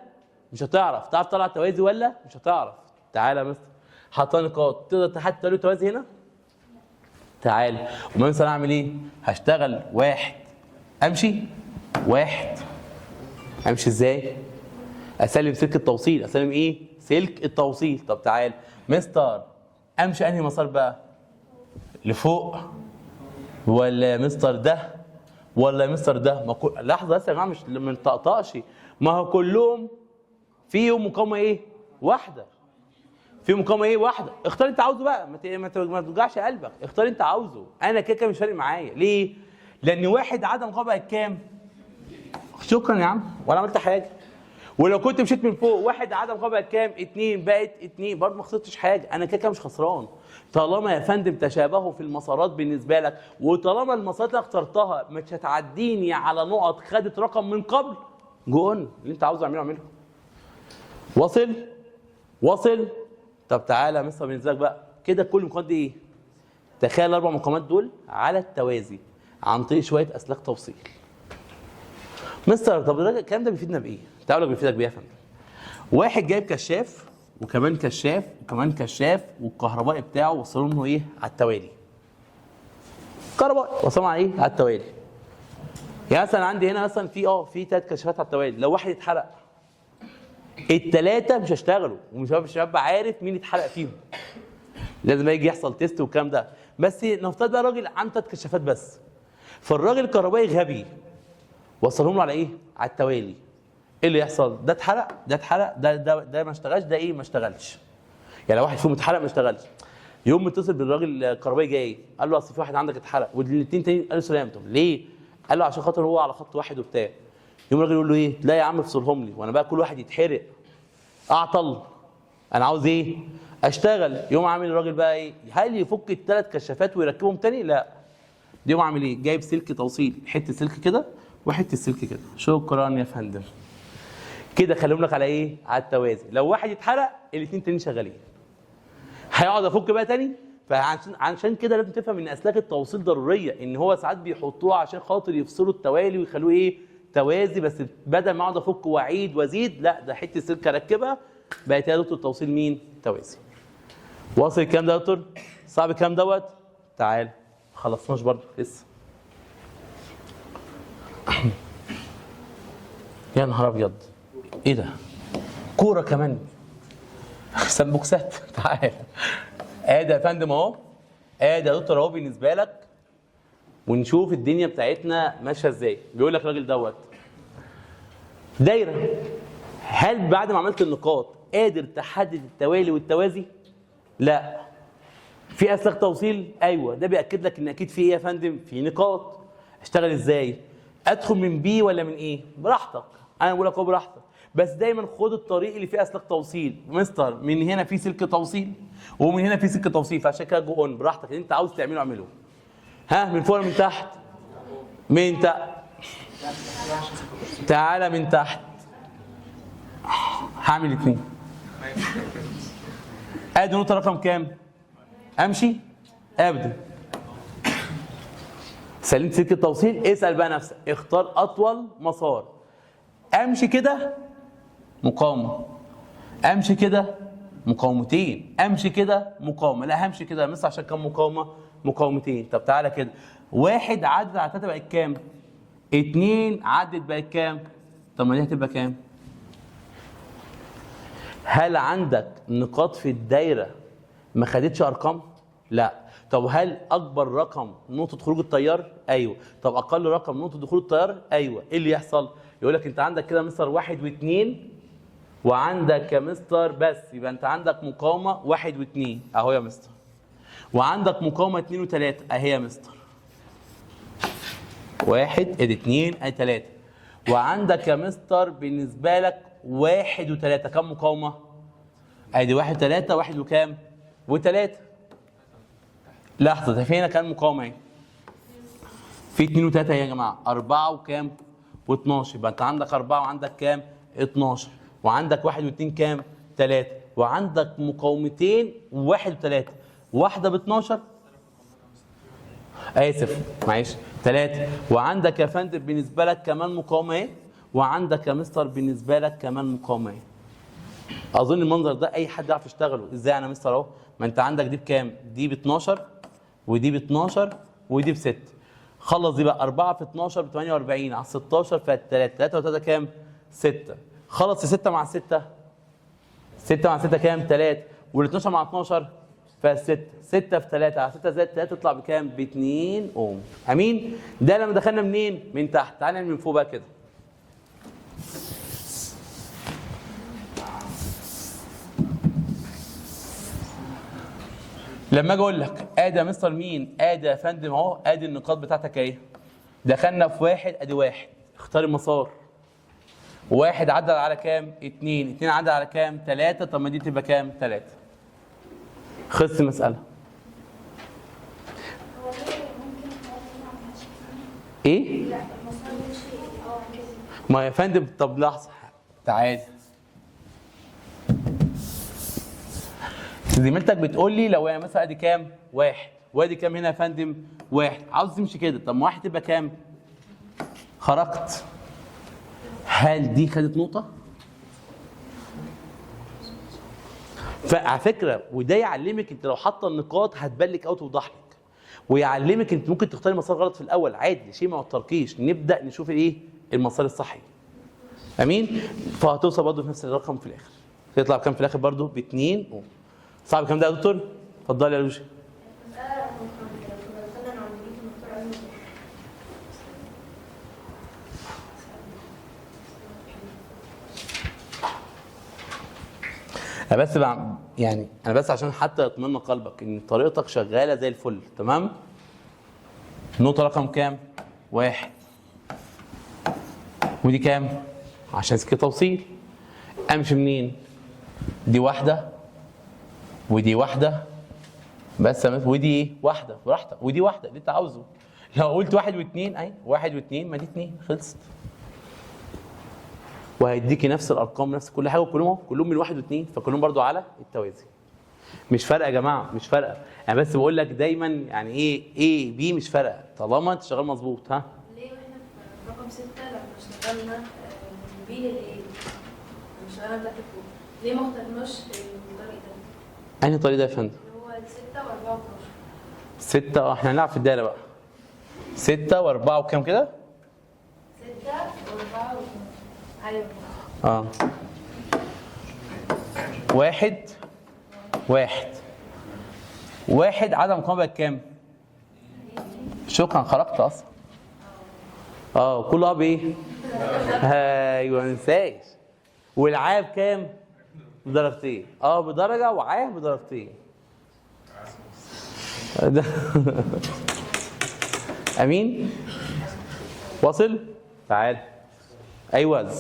مش هتعرف، تعرف تطلع التوازي ولا مش هتعرف. تعالى يا مستر حاطط نقاط، تقدر تحدد التوالي والتوازي هنا؟ تعالى. ومثلا اعمل ايه؟ هشتغل 1 امشي 1 امشي ازاي؟ اسلم سلك التوصيل، اسلم ايه؟ سلك التوصيل. طب تعال مستر امشي انهي مسار بقى؟ لفوق ولا مستر ده ولا مستر ده؟ ما لحظه بس يا جماعه، مش ما نطقطقش، ما هو كلهم فيهم مقاومه ايه؟ واحده. في مقاومه ايه؟ واحده. اختار انت عاوزه بقى، ما توجعش قلبك، اختار انت عاوزه. انا كده مش فارق معايا. ليه؟ لان واحد عدم مقاومه بقت كام؟ شكرا يا عم ولا عملت حاجه. ولو كنت مشيت من فوق، واحد عدم مقاومه بقت كام؟ 2 بقت 2 برضه ما خسرتش حاجه، انا كده مش خسران. طالما يا فندم تشابهوا في المسارات بالنسبه لك، وطالما المسارات اللي اخترتها مش هتعديني على نقط خدت رقم من قبل، جو اون اللي انت عاوزه اعمله. واصل؟ واصل؟ طب تعالى يا مستر بالنسبه لك بقى كده كل المقاومات دي ايه؟ تخيل الاربع مقاومات دول على التوازي عن طريق شويه اسلاك توصيل. مستر طب الكلام ده بيفيدنا بايه؟ تعالوا لك بيفيدك بايه يا فندم؟ واحد جايب كشاف وكمان كشاف وكمان كشاف والكهربائي بتاعه وصلوا له ايه؟ على التوالي. كهربائي وصلوا على ايه؟ على التوالي. يعني مثلا عندي هنا مثلا في 3 كشافات على التوالي، لو واحد اتحرق الثلاثه مش هيشتغلوا ومش هبقى عارف مين اتحرق فيهم. لازم يجي يحصل تيست والكلام ده. بس نفترض بقى راجل عنده 3 كشافات بس. فالراجل الكهربائي غبي وصلهم له على ايه؟ على التوالي. ايه اللي يحصل؟ ده اتحرق، ده اتحرق، ده ما اشتغلش، ده ايه؟ ما اشتغلش. يعني لو واحد فيهم اتحرق ما اشتغلش. يوم متصل بالراجل الكهربائي جاي قال له اصل في واحد عندك اتحرق والاثنين تاني قالوا سلامته، ليه؟ قال له عشان خاطر هو على خط واحد وبتاع. يوم الراجل يقول له ايه؟ لا يا عم افصلهم لي وانا بقى كل واحد يتحرق. اعطل. انا عاوز ايه؟ اشتغل. يوم عامل الراجل بقى ايه؟ هل يفك ال3 كشافات ويركبهم تاني؟ لا. دي يوم عامل ايه؟ جايب سلك توصيل، حته سلك كده وحته سلك كده. شكرا يا فندم. كده خليهم لك على ايه؟ على التوازي. لو واحد اتحرق الاثنين تانيين شغالين. هيقعد افك بقى تاني. فعشان كده لازم تفهم ان اسلاك التوصيل ضروريه، ان هو ساعات بيحطوها عشان خاطر يفصلوا التوالي ويخلوه ايه؟ توازي. بس بدل ما اقعد افك واعيد وازيد، لا ده حته سلك اركبها بقت يا دكتور التوصيل مين؟ توازي. واصل الكلام ده يا دكتور؟ صعب الكلام دوت؟ تعال خلصناش برضه لسه. يا نهار ابيض ايه ده؟ كوره كمان سمبوكسات. تعال ادي يا فندم اهو، ادي يا دكتور اهو بالنسبه لك، ونشوف الدنيا بتاعتنا ماشيه ازاي. بيقول لك الراجل دوت دايره، هل بعد ما عملت النقاط قادر تحدد التوالي والتوازي؟ لا. في اسلاك توصيل؟ ايوه. ده بياكد لك ان اكيد في ايه يا فندم؟ في نقاط. اشتغل ازاي؟ ادخل من بي ولا من ايه؟ براحتك. انا بقول لك اهو براحتك، بس دايما خد الطريق اللي فيه اسلاك توصيل. مستر من هنا في سلك توصيل ومن هنا في سلك توصيل، فعشان كده جو اون براحتك اللي انت عاوز تعمله اعمله. ها من فوق ولا من تحت؟ من تحت. تعالى من تحت. هعمل 2. ادي نقطه رقم كام؟ امشي؟ ابدا. سلمت سلك التوصيل، اسال بقى نفسك، اختار اطول مسار. امشي كده مقاومه، امشي كده مقاومتين، امشي كده مقاومه. لا همشي كده مثلا عشان كام مقاومه؟ مقاومتين. طب تعالى كده، 1 عدت على 3 بقت كام؟ 2 عدت بقت كام؟ طب ما دي هتبقى كام؟ هل عندك نقاط في الدايره ما خدتش ارقام؟ لا. طب هل اكبر رقم نقطه خروج التيار؟ ايوه. طب اقل رقم نقطه دخول التيار؟ ايوه. ايه اللي يحصل؟ يقول لك انت عندك كده مستر 1 و2 وعندك يا مستر بس، يبقى انت عندك مقاومه 1 و2 اهو يا مستر، وعندك مقاومه 2 و3 اهي يا مستر. 1 ادي 2 ادي 3، وعندك يا مستر بالنسبه لك 1 و3 كم مقاومه؟ ادي 1 و3، 1 وكام؟ و3. لحظه، ده فين كان مقاومه اهي؟ في 2 و3 يا جماعه، 4 وكام؟ و12. يبقى انت عندك 4 وعندك كام؟ 12، وعندك 1 و2 كام؟ 3، وعندك مقاومتين 1 و3، واحده ب 12 اسف معلش 3، وعندك يا فندم بالنسبه لك كمان مقاومه اهي، وعندك يا مستر بالنسبه لك كمان مقاومه اهي. اظن المنظر ده اي حد يعرف يشتغله. ازاي انا مستر اهو؟ ما انت عندك دي بكام؟ دي ب 12 ودي ب 12 ودي ب 6. خلص دي بقى 4 في 12 ب 48 على 16 فات 3، 3 و3 كام؟ 6. خلص 6 مع 6، 6 مع 6 كام؟ 3، وال 12 مع 12 فات 6، 6 في 3 على 6 زائد 3 تطلع بكام؟ ب 2 اوم. امين؟ ده لما دخلنا منين؟ من تحت. تعالى نعمل من فوق بقى كده. لما اجي اقول لك ادي يا مستر مين؟ ادي يا فندم اهو، ادي النقاط بتاعتك اهي. دخلنا في 1 ادي 1، اختار المسار. 1 عدى على كام؟ 2، 2 عدى على كام؟ 3. طب ما دي تبقى كام؟ 3. خلصت المسألة. ايه؟ لا المسار مش كده. ما يا فندم طب لحظة تعالى. زميلتك بتقول لي لو هي مثلا ادي كام؟ 1 وادي كام هنا يا فندم؟ 1. عاوز تمشي كده، طب ما 1 تبقى كام؟ خرجت. هل دي خدت نقطة؟ فعلى فكرة وده يعلمك انت لو حاطة النقاط هتبان لك او توضح لك. ويعلمك انت ممكن تختاري مسار غلط في الاول عادي، شيء ما يوتركيش، نبدأ نشوف ايه؟ المسار الصحي. امين؟ فهتوصل برضه في نفس الرقم في الاخر. تطلع بكام في الاخر برضه؟ ب2. صعب كام ده يا دكتور؟ اتفضلي يا لوجي. انا بس عشان حتى يطمئن قلبك ان طريقتك شغاله زي الفل، تمام؟ النقطه رقم كام؟ 1. ودي كام؟ عشان سكه توصيل. امشي منين؟ دي 1 ودي 1 بس، ودي ايه؟ 1 براحتك، ودي 1 اللي انت عاوزه. لو قلت 1 و2 اهي 1 و2 ما دي 2 خلصت. وهيديكي نفس الارقام نفس كل حاجه، كلهم من 1 و2 فكلهم برضو على التوازي. مش فارقه يا جماعه، مش فارقه. انا بس بقول لك دايما يعني ايه بي مش فارقه طالما انت شغال مظبوط. ها ليه واحنا في رقم 6 لما اشتغلنا من بي للايه؟ لما اشتغلنا بلاك فوق ليه ما اخترناش الطريق ده؟ انهي طريق ده يا فندم؟ اللي هو 6 و4 و12. 6 احنا هنلعب في الدايره بقى. 6 و4 وكام كده؟ 6 و4 و12. ايوه. 1 عدد مقاومة بكام؟ شكرا خرجت اصلا. كله بايه؟ ايوه ما ننساش. والعاب كام؟ بدرجتين. بدرجه وعاب بدرجتين. امين؟ واصل؟ تعال. ايوه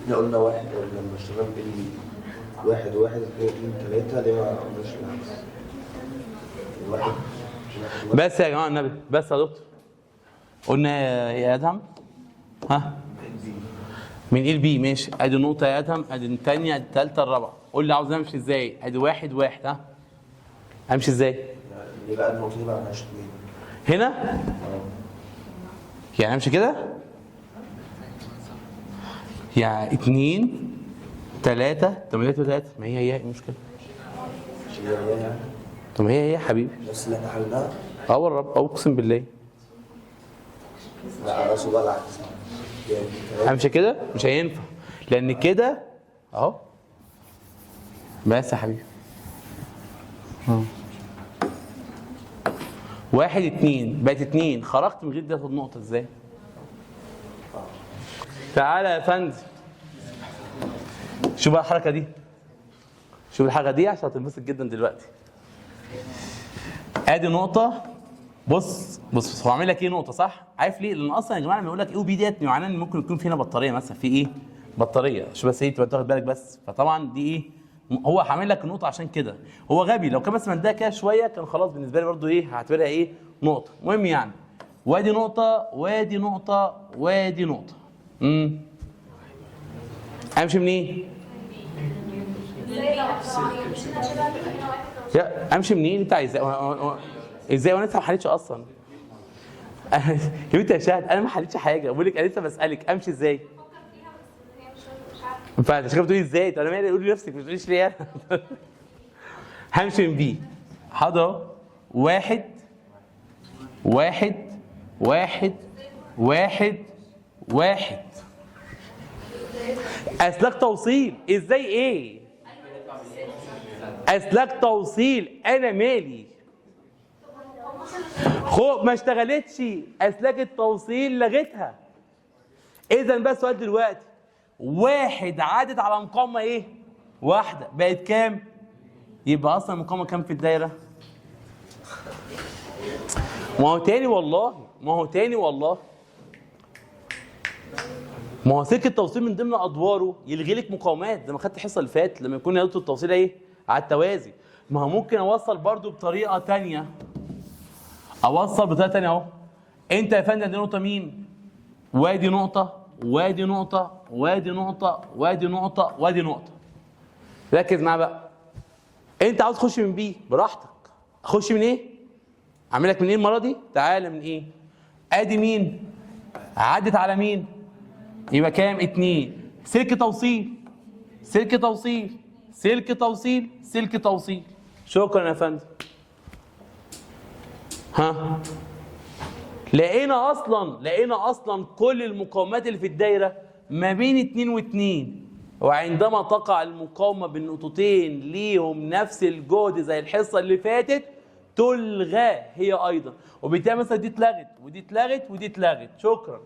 احنا قلنا 1 لما اشتغلنا بين 1 و1 2 3 ليه ما قلناش العكس؟ 1 بس يا جماعه النبي، بس يا دكتور. قلنا يا ادهم. ها؟ من ايه البي؟ ماشي. ادي نقطه يا ادهم، ادي الثانيه، ادي الثالثه، الرابعه. قول لي عاوز امشي ازاي؟ ادي 1 1. ها؟ امشي ازاي؟ ليه بقى النقطه دي ما لهاش 2 هنا؟ يعني امشي كده؟ يعني 2 3 8 3. ما هي المشكله. طب ما هي يا حبيبي نفس اللي احنا حلناها. والرب اقسم بالله. لا اقصد بقى العكس. امشي كده مش هينفع لان كده اهو. بس يا حبيبي 1 2 بقت 2. خرجت من غير ده النقطه ازاي؟ تعالى يا فندم شوف بقى الحركه دي. شوف الحاجه دي عشان هتنبسط جدا دلوقتي. ادي نقطه. بص هو عامل لك ايه نقطه صح؟ عارف ليه؟ لان اصلا يا جماعه لما يقول لك ايه وبي ديت معناه ان ممكن يكون في هنا بطاريه مثلا، في ايه؟ بطاريه. شو بس تبقى تاخد بالك بس. فطبعا دي ايه؟ هو عامل لك النقطه عشان كده. هو غبي، لو كان بس مديها كده شويه كان خلاص بالنسبه لي برده ايه؟ هعتبرها ايه؟ نقطه. المهم يعني وادي نقطه وادي نقطه وادي نقطه. امشي منين؟ يا امشي منين انت عايزاه؟ ازاي وانا لسه ما حلتش اصلا؟ يا بنت يا شاهد انا ما حلتش حاجه، بقول لك انا لسه بسالك امشي ازاي؟ فانت شكلك بتقولي ازاي؟ طب انا مالي؟ قولي لنفسك ما تقوليش ليه. همشي من بي. حاضر. 1 1 1 1 1. اسلاك توصيل. ازاي ايه؟ اسلاك توصيل انا مالي؟ ما اشتغلتش اسلاك التوصيل لغيتها. اذا بقى السؤال دلوقتي 1 عادت على مقاومه ايه؟ 1 بقت كام؟ يبقى اصلا المقاومه كام في الدايره؟ ما هو تاني والله ما هو سلك التوصيل من ضمن ادواره يلغي لك مقاومات زي ما خدت الحصه اللي فاتت لما يكون نقطه التوصيل ايه؟ على التوازي. ما هو ممكن اوصل برضو بطريقه ثانيه. اهو. انت يا فندم دي نقطه مين؟ وادي نقطه وادي نقطه. ركز معايا بقى. انت عاوز تخش من بي براحتك. اخش من ايه؟ اعمل لك من ايه المره دي؟ تعالى من ايه؟ ادي مين؟ عدت على مين؟ يبقى كام؟ 2. سلك توصيل، سلك توصيل، سلك توصيل، سلك توصيل. شكرا يا فندم. ها؟ لقينا اصلا كل المقاومات اللي في الدايره ما بين 2 و2، وعندما تقع المقاومه بين نقطتين ليهم نفس الجهد زي الحصه اللي فاتت تلغى هي ايضا، وبالتالي مثلا دي اتلغت ودي اتلغت ودي اتلغت. شكرا.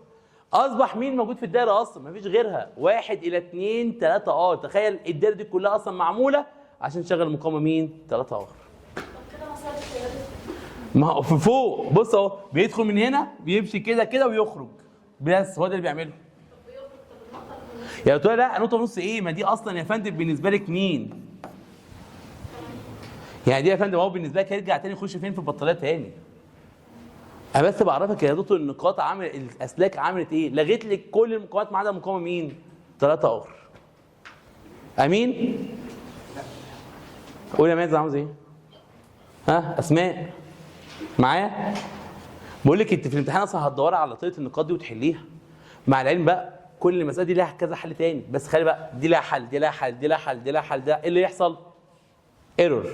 اصبح مين موجود في الدايره اصلا؟ مفيش غيرها 1 إلى 2 3 ار. تخيل الدايره دي كلها اصلا معموله عشان تشغل المقاومه مين؟ 3 ار. ما هو في فوق بص اهو بيدخل من هنا بيمشي كده كده ويخرج، بس هو ده اللي بيعمله. يا دكتور لا نقطه ونص ايه؟ ما دي اصلا يا فندم بالنسبه لك مين؟ يعني دي يا فندم هو بالنسبه لك هيرجع تاني يخش فين؟ في البطاريه تاني. انا بس بعرفك يا دكتور النقاط عمل الاسلاك عملت ايه؟ لغيت لك كل المقاومات ما عدا المقاومه مين؟ 3 ار. امين؟ قول يا مازن عاوز ايه؟ ها اسماء معايا؟ بقول لك انت في الامتحان اصلا هتدوري على طريقه النقاط دي وتحليها. مع العلم بقى كل مساله دي لها كذا حل تاني، بس خلي بقى دي لها حل، دي لها حل، دي لها حل، دي لها حل، ده ايه اللي يحصل؟ ايرور.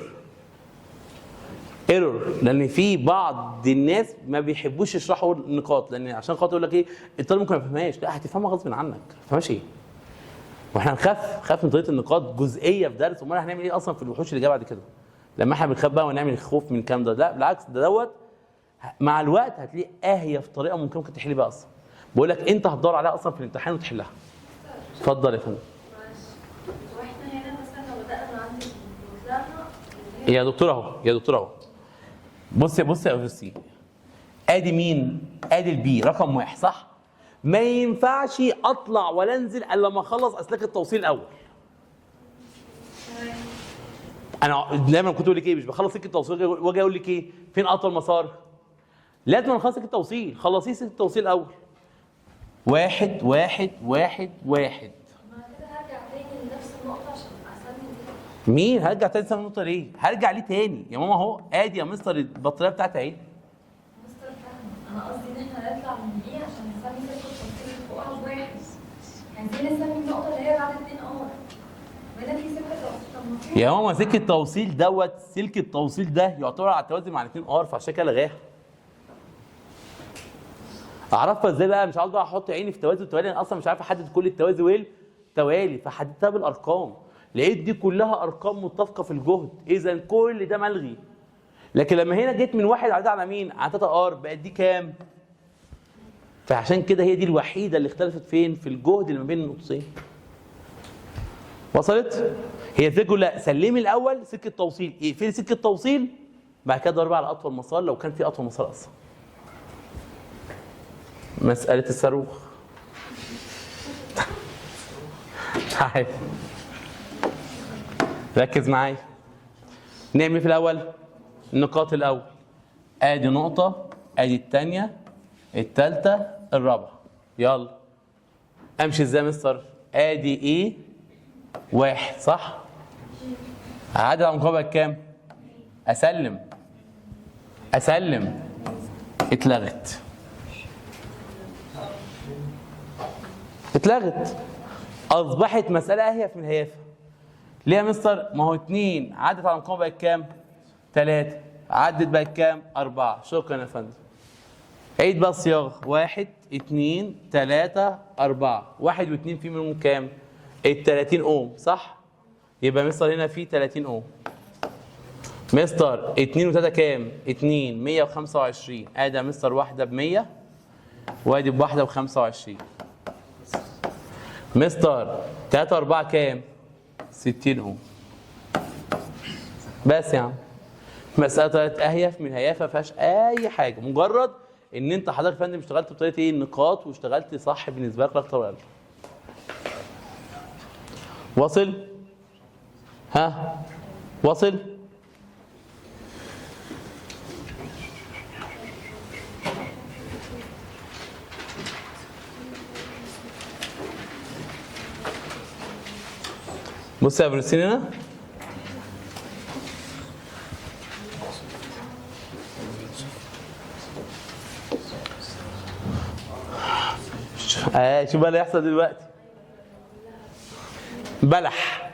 ايرور، لان في بعض الناس ما بيحبوش يشرحوا النقاط، لان عشان خاطر يقول لك ايه؟ الطالب ممكن ما يفهمهاش، لا هتفهمها غصب عنك، ما تفهمهاش ايه؟ واحنا نخاف من طريقه النقاط جزئيه في درس، امال هنعمل ايه اصلا في الوحوش اللي جايه بعد كده؟ لما احنا بنخاف بقى ونعمل خوف من الكلام ده، لا بالعكس ده دوت مع الوقت هتلاقيه اهيف طريقه ممكن تحل بيها اصلا. بقول لك انت هتدور عليها اصلا في الامتحان وتحلها. اتفضل يا فندم. واحنا هنا مثلا لو بدأنا من عند وطلعنا يا دكتور اهو، يا دكتور اهو. بص يا استاذ، ادي مين؟ ادي البي رقم 1 صح؟ ما ينفعش اطلع ولا انزل الا لما اخلص اسلاك التوصيل الاول. انا دايما كنت اقول لك ايه؟ مش بخلص سلك التوصيل واجي اقول لك ايه؟ فين اطول مسار؟ لازم اخلص سلك التوصيل، خلصيه سلك التوصيل الاول. 1 1 1 1. ما كده هرجع تاني لنفس النقطة عشان أسلم دي. مين هرجع تاني لنفس النقطة ليه؟ هرجع ليه تاني؟ يا ماما اهو ادي يا مستر البطارية بتاعتي اهي. مستر فاهم، أنا قصدي إن إحنا نطلع من دي عشان نسمي سلك التوصيل اللي فوقها 1. عايزين نسمي النقطة اللي هي بعد 2 ار. وهنا في سلك التوصيل، طب ما في يا ماما سلك التوصيل دوت، سلك التوصيل ده يعتبر على التوازي مع 2 ار، فعشان كده لغاها. اعرفها ازاي بقى؟ مش عاوز بقى احط عيني في توازي وتوالي، انا اصلا مش عارف احدد كل التوازي والتوالي، فحددتها بالارقام. لقيت دي كلها ارقام متفقه في الجهد، اذا كل ده ملغي. لكن لما هنا جيت من 1 عدد على مين؟ على 3 ار، بقت دي كام؟ فعشان كده هي دي الوحيده اللي اختلفت فين؟ في الجهد اللي ما بين النقطتين. وصلت؟ هي الفكره لا سلمي الاول سلك التوصيل، اقفلي سلك التوصيل، بعد كده دوري على اطول مسار لو كان في اطول مسار اصلا. مسألة الصاروخ. طيب ركز معايا. نعمل في الأول النقاط الأول. آدي نقطة، آدي الثانية، الثالثة، الرابعة. يلا. أمشي إزاي يا مستر؟ آدي إيه؟ 1 صح؟ أعدل على المقابلة كام؟ أسلم. اتلغت. اصبحت مساله اهيف من الهيافه. ليه يا مستر؟ ما هو 2 عدت على المقاومه بقت كام؟ 3 عدت بقت كام؟ 4. شكرا يا فندم. عيد بقى الصياغه. 1 2 3 4. 1 و2 في منهم كام؟ ال 30 اوم صح؟ يبقى مستر هنا في 30 اوم. مستر 2 و3 كام؟ 2 125. ادي يا مستر واحده ب 100 وادي بواحده ب 25. مستر 3 و4 كام؟ 60 اوم. بس يا عم مسألة طلعت اهيف من هيافة، ما فيهاش أي حاجة، مجرد إن أنت حضرتك يا فندم اشتغلت بطريقة إيه؟ النقاط، واشتغلت صح بالنسبة لك لا أكتر ولا أقل. واصل؟ ها؟ واصل؟ بص يا برسين هنا شوف بقى اللي هيحصل دلوقتي. بلح،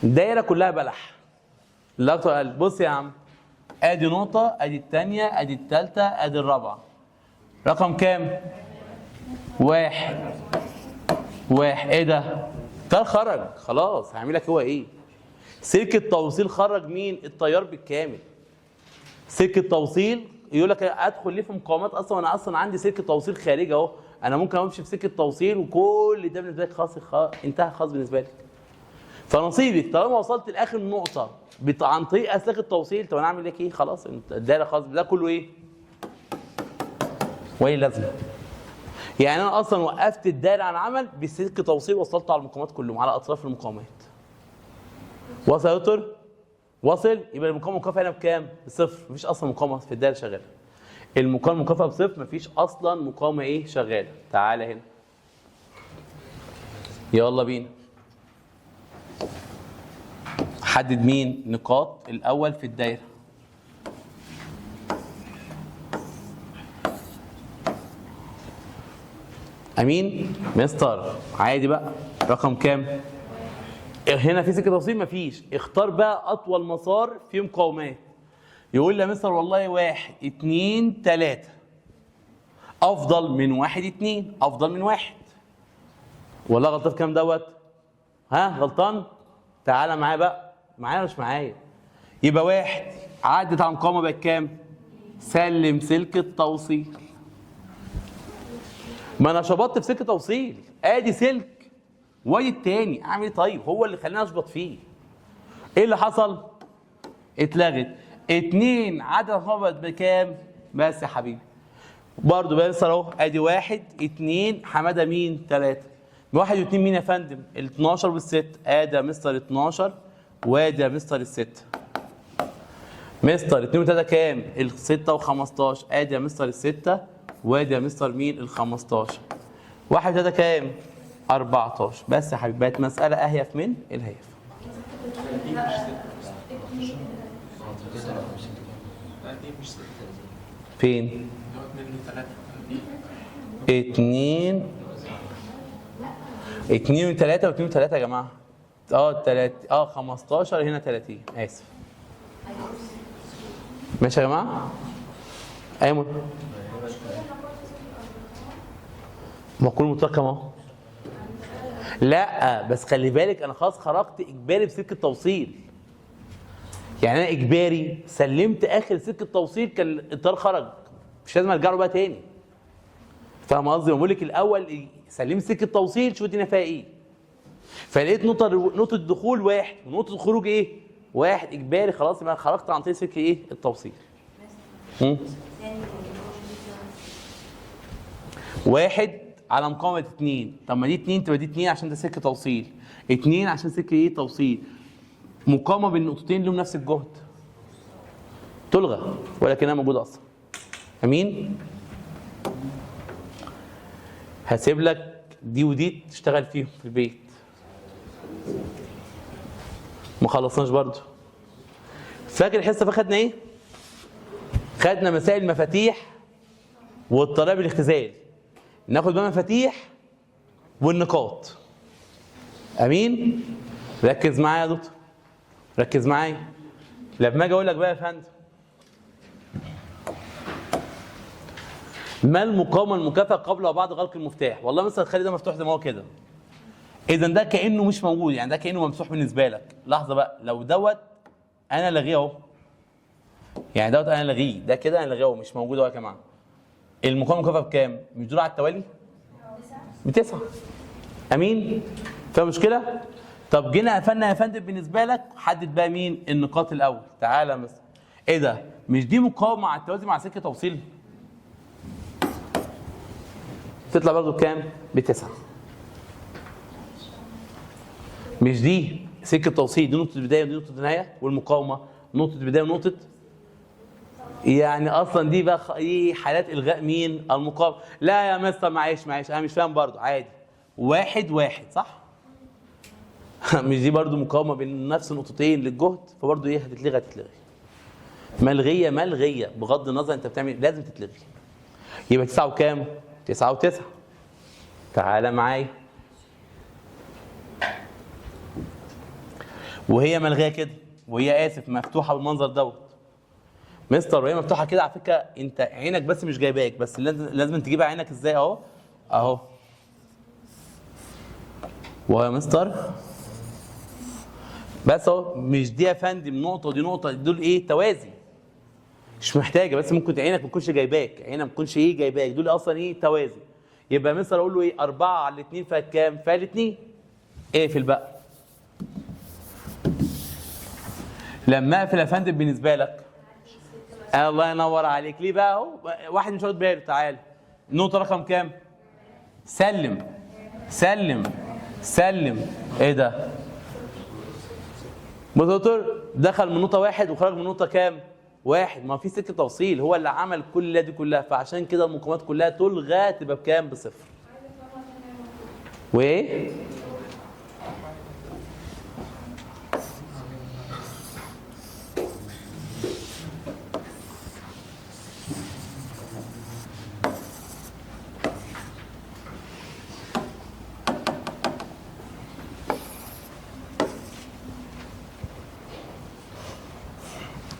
الدايره كلها بلح. لا قال بص يا عم، ادي نقطه، ادي الثانيه، ادي الثالثه، ادي الرابعه. رقم كام؟ 1 1. ايه ده؟ ده خرج خلاص. هعمل لك هو ايه؟ سلك التوصيل خرج مين؟ التيار بالكامل. سلك التوصيل يقول لك ادخل ليه في مقاومات اصلا وانا اصلا عندي سلك توصيل خارجي اهو. انا ممكن امشي في سلك التوصيل وكل ده بالنسبه لك خلاص انتهى خلاص بالنسبه لك. فنصيبك طالما وصلت لاخر نقطه عن طريق اسلاك التوصيل، طب انا اعمل لك ايه؟ خلاص الدايره خلاص ده كله ايه؟ وايه لازمه؟ يعني انا اصلا وقفت الدايره عن عمل بسلك توصيل، وصلته على المقاومات كلهم، على اطراف المقاومات. وصل يا دكتور؟ وصل. يبقى المقاومه المكافئه هنا بكام؟ بصفر. مفيش اصلا مقاومه في الدايره شغاله. المقاومه المكافئه بصفر، مفيش اصلا مقاومه ايه؟ شغاله. تعالى هنا. يلا بينا. حدد مين؟ نقاط الاول في الدايره. امين؟ مستر عادي بقى. رقم كام؟ هنا في سكه توصيل مفيش. اختار بقى اطول مسار فيه مقاومات. يقول لي يا مستر والله 1 2 3 افضل من 1 2 افضل من 1. والله غلطان في كام دوت؟ ها غلطان؟ تعالى معايا بقى. معايا مش معايا؟ يبقى 1 عدت على مقاومه بقت كام؟ سلم سلك التوصيل. ما انا شبطت في سلك توصيل، ادي سلك وادي التاني، اعمل ايه طيب؟ هو اللي خلاني اشبط فيه. ايه اللي حصل؟ اتلغت. 2 عدد الخبط بكام؟ بس يا حبيبي برضه بيصل اهو. ادي 1 2 حماده مين؟ 3. 1 و2 مين يا فندم؟ ال 12 وال6. ادي يا مستر 12 وادي يا مستر ال6. مستر 2 و3 كام؟ ال6 و15. ادي يا مستر ال6 وادي يا مستر مين؟ ال 15. 1 و3 كام؟ 14. بس يا حبيبي بقت مساله اهيف من الهيف. فين؟ 2 2 و3 و2 و3 يا جماعه. 3 15 هنا 30. اسف. ماشي يا جماعه؟ ايمن ما كل مترقم اهو. لا بس خلي بالك انا خلاص خرجت اجباري بسلك التوصيل. يعني انا اجباري سلمت اخر سلك التوصيل، كان التيار خرج مش لازم ارجع له بقى تاني. فاهم قصدي؟ بقول لك الاول سلمت سلك التوصيل شوف الدنيا فيها ايه. فلقيت نقطه دخول 1 ونقطه خروج ايه؟ 1 اجباري. خلاص يبقى خرجت عن طريق سلك ايه؟ التوصيل. 1 على مقاومه 2. طب ما دي 2 تبقى دي 2 عشان ده سلك توصيل. 2 عشان سلك ايه؟ توصيل. مقاومه بين النقطتين لهم نفس الجهد تلغى ولكنها موجوده اصلا. امين؟ هسيب لك دي ودي تشتغل فيهم في البيت. ما خلصناش برضه. فاكر الحصه فخدنا ايه؟ خدنا مسائل المفاتيح والطريقه بالاختزال. ناخد بقى مفاتيح والنقاط. امين؟ ركز معايا يا دكتور. ركز معايا. لما اجي اقول لك بقى يا فندم ما المقاومه المكافئه قبل وبعد غلق المفتاح؟ والله مثلا تخلي ده مفتوح زي ما هو كده. اذا ده كانه مش موجود، يعني ده كانه ممسوح بالنسبه لك. لحظه بقى، لو دوت انا لاغيه اهو. يعني دوت انا لاغيه، ده كده انا لاغيه اهو مش موجود اهو يا جماعه. المقاومه المكافئه بكام؟ مش دول على التوالي؟ ب9. امين؟ فيها مشكله؟ طب جينا قفلنا يا فندم بالنسبه لك، حدد بقى مين النقاط الاول. تعالى مثلا ايه ده؟ مش دي مقاومه على التوازي مع سلك توصيل؟ تطلع برضه بكام؟ ب9. مش دي سلك التوصيل دي نقطه بدايه ودي نقطه نهايه، والمقاومه نقطه بدايه ونقطه، يعني اصلا دي بقى ايه حالات الغاء مين؟ المقاومه. لا يا مستر معلش انا مش فاهم برضه. عادي 1 1 صح؟ مش دي برضو مقاومه بين نفس نقطتين للجهد، فبرضو ايه هتتلغي ملغيه بغض النظر انت بتعمل لازم تتلغي. يبقى 9 وكام؟ 9 و9. تعالى معايا. وهي ملغيه كده، وهي اسف مفتوحه بالمنظر دوت. مستر وهي مفتوحه كده على فكره انت عينك بس مش جايباك، بس لازم تجيب عينك ازاي اهو اهو. وهي مستر بس اهو، مش دي يا فندم نقطه ودي نقطه، دول ايه توازي مش محتاجه، بس ممكن عينك ما تكونش جايباك، عينك ما تكونش ايه جايباك، دول اصلا ايه توازي. يبقى مستر اقول له ايه 4 على 2 فيها كام؟ فيها 2. اقفل بقى. لما اقفل يا فندم بالنسبه لك الله ينور عليك. ليه بقى اهو واحد مش واخد باله. تعال النقطه رقم كام؟ سلم سلم سلم. ايه ده؟ بص يا دكتور دخل من نقطه 1 وخرج من نقطه كام؟ 1. ما في سكه توصيل، هو اللي عمل كل دي كلها، فعشان كده المقاومات كلها تلغى تبقى بكام؟ بصفر. وايه؟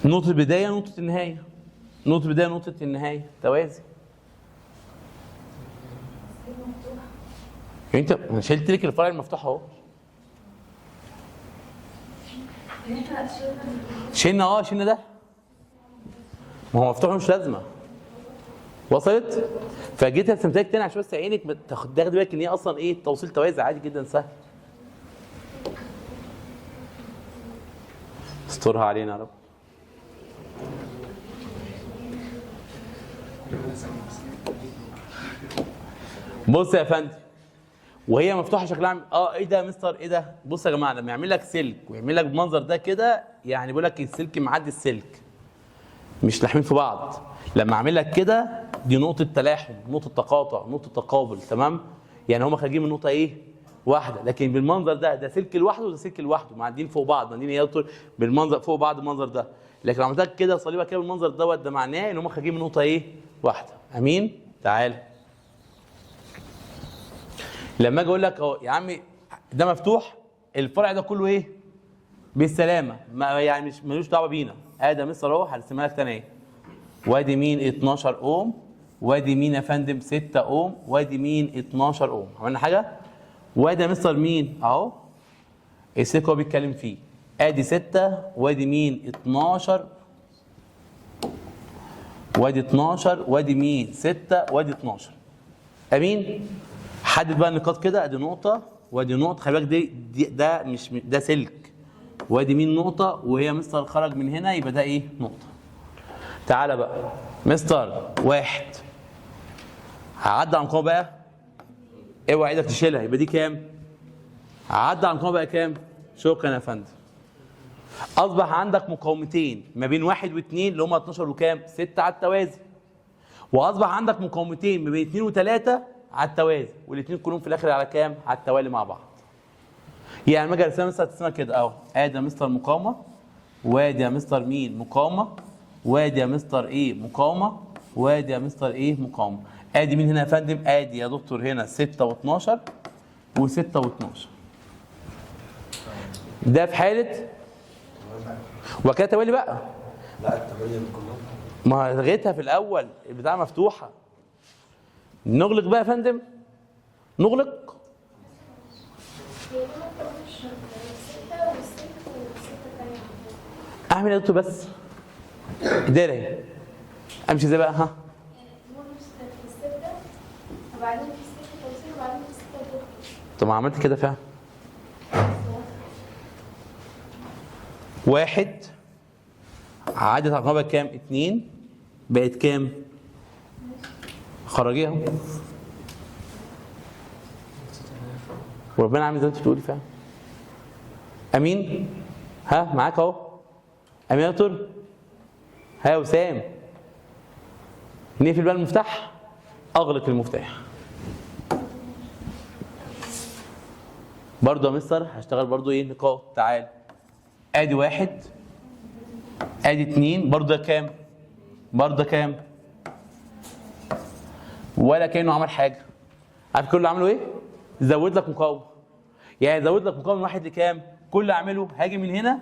نقطة البداية نقطة النهاية، نقطة البداية نقطة النهاية، توازي. انت شلت لك الفرع المفتوح اهو. شلنا ده. ما هو مفتوح مش لازمة. وصلت؟ فجيت رسمتها لك تاني عشان بس عينك تاخد بالك ان هي اصلا ايه توصيل توازي عادي جدا سهل. استرها علينا يا رب. بص يا فندم وهي مفتوحه شكلها ايه ده يا مستر ايه ده؟ بص يا جماعه لما يعمل لك سلك ويعمل لك بالمنظر ده كده يعني بيقول لك السلك معدي السلك مش لاحمين في بعض. لما اعمل لك كده دي نقطه تلاحم، نقطه تقاطع، نقطه تقابل، تمام؟ يعني هما خارجين من نقطه ايه؟ واحده، لكن بالمنظر ده سلك لوحده وده سلك لوحده معديين فوق بعض، معديين يا دكتور بالمنظر فوق بعض المنظر ده. لكن لو عملت لك كده صليبه كده بالمنظر دوت ده معناه ان هما خارجين من نقطه ايه؟ واحده. امين؟ تعال لما اجي اقول لك اهو يا عمي ده مفتوح الفرع ده كله ايه؟ بالسلامه، ما يعني مش ملوش دعوه بينا. ادي مستر اهو هرسمها لك تاني اهي. وادي مين 12 اوم، وادي مين يا فندم 6 اوم، وادي مين 12 اوم. عملنا حاجه؟ وادي مستر مين اهو السلك هو بيتكلم فيه. ادي 6 وادي مين 12 وادي 12 وادي مين 6 وادي 12. امين؟ حدد بقى النقاط كده. ادي نقطه وادي نقطه، خلي بالك دي ده مش ده سلك، وادي مين نقطه وهي مستر خرج من هنا يبقى ده ايه؟ نقطه. تعالى بقى مستر 1 هعدي على المقاومه بقى، اوعى ايدك تشيلها، يبقى دي كام؟ هعدي على المقاومه بقى كام؟ شكرا يا فندم. اصبح عندك مقاومتين ما بين 1 و2 اللي هم 12 وكام؟ 6 على التوازي. واصبح عندك مقاومتين ما بين 2 و3 على التوازي، والاثنين كلهم في الاخر على كام؟ على التوالي مع بعض. يعني لما اجي ارسمها مثلا ترسمها كده اهو، ادي يا مستر مقاومه، وادي يا مستر مين؟ مقاومه، وادي يا مستر ايه؟ مقاومه، وادي يا مستر ايه؟ مقاومه. ادي مين هنا يا فندم؟ ادي يا دكتور هنا 6 و12 و6 و12. ده في حاله وكده توالي بقى. لا التمانية كلهم. ما لغيتها في الاول البتاعه مفتوحه. نغلق بقى يا فندم، نغلق. اعمل يا دكتور بس دايره اهي، امشي ازاي بقى؟ ها وبعدين في سكه توصيل وبعدين في سكه دخول. طب ما عملت كده فعلا. 1 عدت على القناه كام؟ 2 بقت كام؟ خرجيها وربنا عامل زي ما انت بتقولي فعلا. امين؟ ها معاك اهو. امين يا دكتور؟ ها يا وسام نقفل بقى المفتاح، اغلق المفتاح. برضه يا مستر هشتغل برضه ايه؟ نقاط. تعال ادي 1 ادي 2 برضه ده كام؟ برضه ده كام؟ ولا كانه عمل حاجه. عارف كل اللي عمله ايه؟ زود لك مقاومه. يعني زود لك مقاومه من 1 لكام؟ كل اللي اعمله هاجي من هنا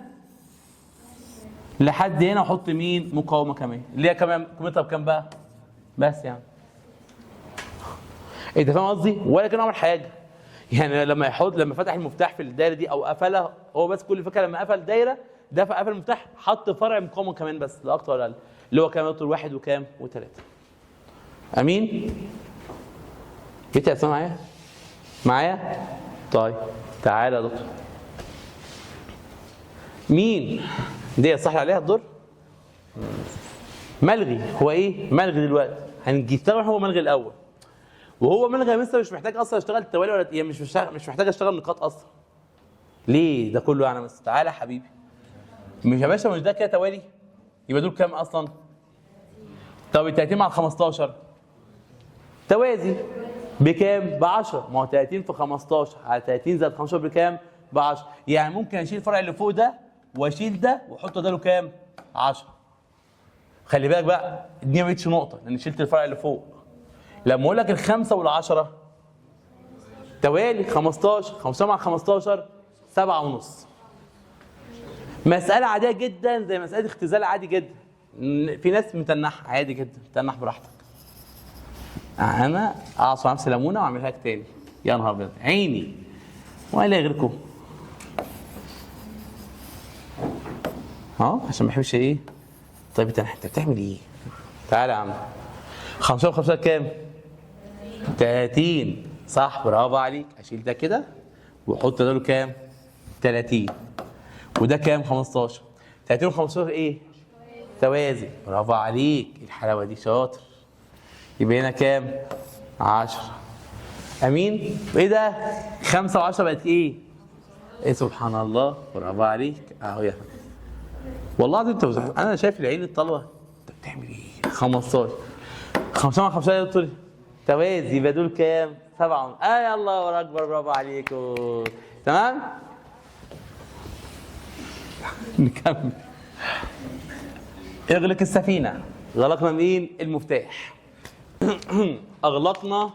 لحد هنا واحط مين؟ مقاومه كمان، اللي هي كمان قيمتها بكام بقى؟ بس يعني انت فاهم قصدي؟ ولا كان عمل حاجه. يعني لما فتح المفتاح في الدايره دي او قفلها، هو بس كل فكره لما قفل دايره ده قفل المفتاح حط فرع مقاومه كمان بس، لا اكتر ولا اقل، اللي هو كام يا دكتور؟ 1 وكام؟ و3. امين؟ جيت يا اسامه معايا؟ معايا؟ طيب تعالى يا دكتور. مين دي صح عليها الدور؟ ملغي. هو ايه؟ ملغي دلوقتي. هنشتغل هو ملغي الاول. وهو ملغي يا مستر مش محتاج اصلا اشتغل توالي ولا يعني مش محتاج اشتغل نقاط اصلا. ليه ده كله يعني مستر؟ تعالى يا حبيبي. مش يا باشا مش ده كده توالي؟ يبقى دول كام اصلا؟ طب ال 30 مع ال 15 توازي بكام؟ ب 10. ما هو 30 في 15 على 30 زائد 15 بكام؟ ب 10. يعني ممكن اشيل الفرع اللي فوق ده واشيل ده واحط ده له كام؟ 10. خلي بالك بقى دي ما بقتش نقطه لان شلت الفرع اللي فوق. لما اقول لك ال5 وال10 توالي 15 مع 15 7.5. مساله عاديه جدا زي مساله اختزال عادي جدا. في ناس متنحه عادي جدا، تنح براحتك. انا اعصر نفسي ليمونه واعملها لك تاني. يا نهار ابيض عيني ولا غيركم عشان ما بحبش ايه. طيب انت بتعمل ايه؟ تعالى يا عم. 15 15 كام؟ 30 صح، برافو عليك. اشيل ده كده واحط ده له كام؟ 30. وده كام؟ 15. 30 و 15 ايه؟ توازي، برافو عليك. الحلاوه دي شاطر. يبقى هنا كام؟ 10. امين؟ وايه ده؟ 5 و10 بقت ايه؟ ايه سبحان الله، برافو عليك. اهو يا والله انت انا شايف العين الطلبه انت بتعمل ايه؟ 15 5 مع 15 يا دكتور توازي، يبقى دول كام؟ 7. يلا الله اكبر، برافو عليكم. تمام؟ نكمل. اغلق السفينه. غلقنا مين؟ المفتاح. اغلقنا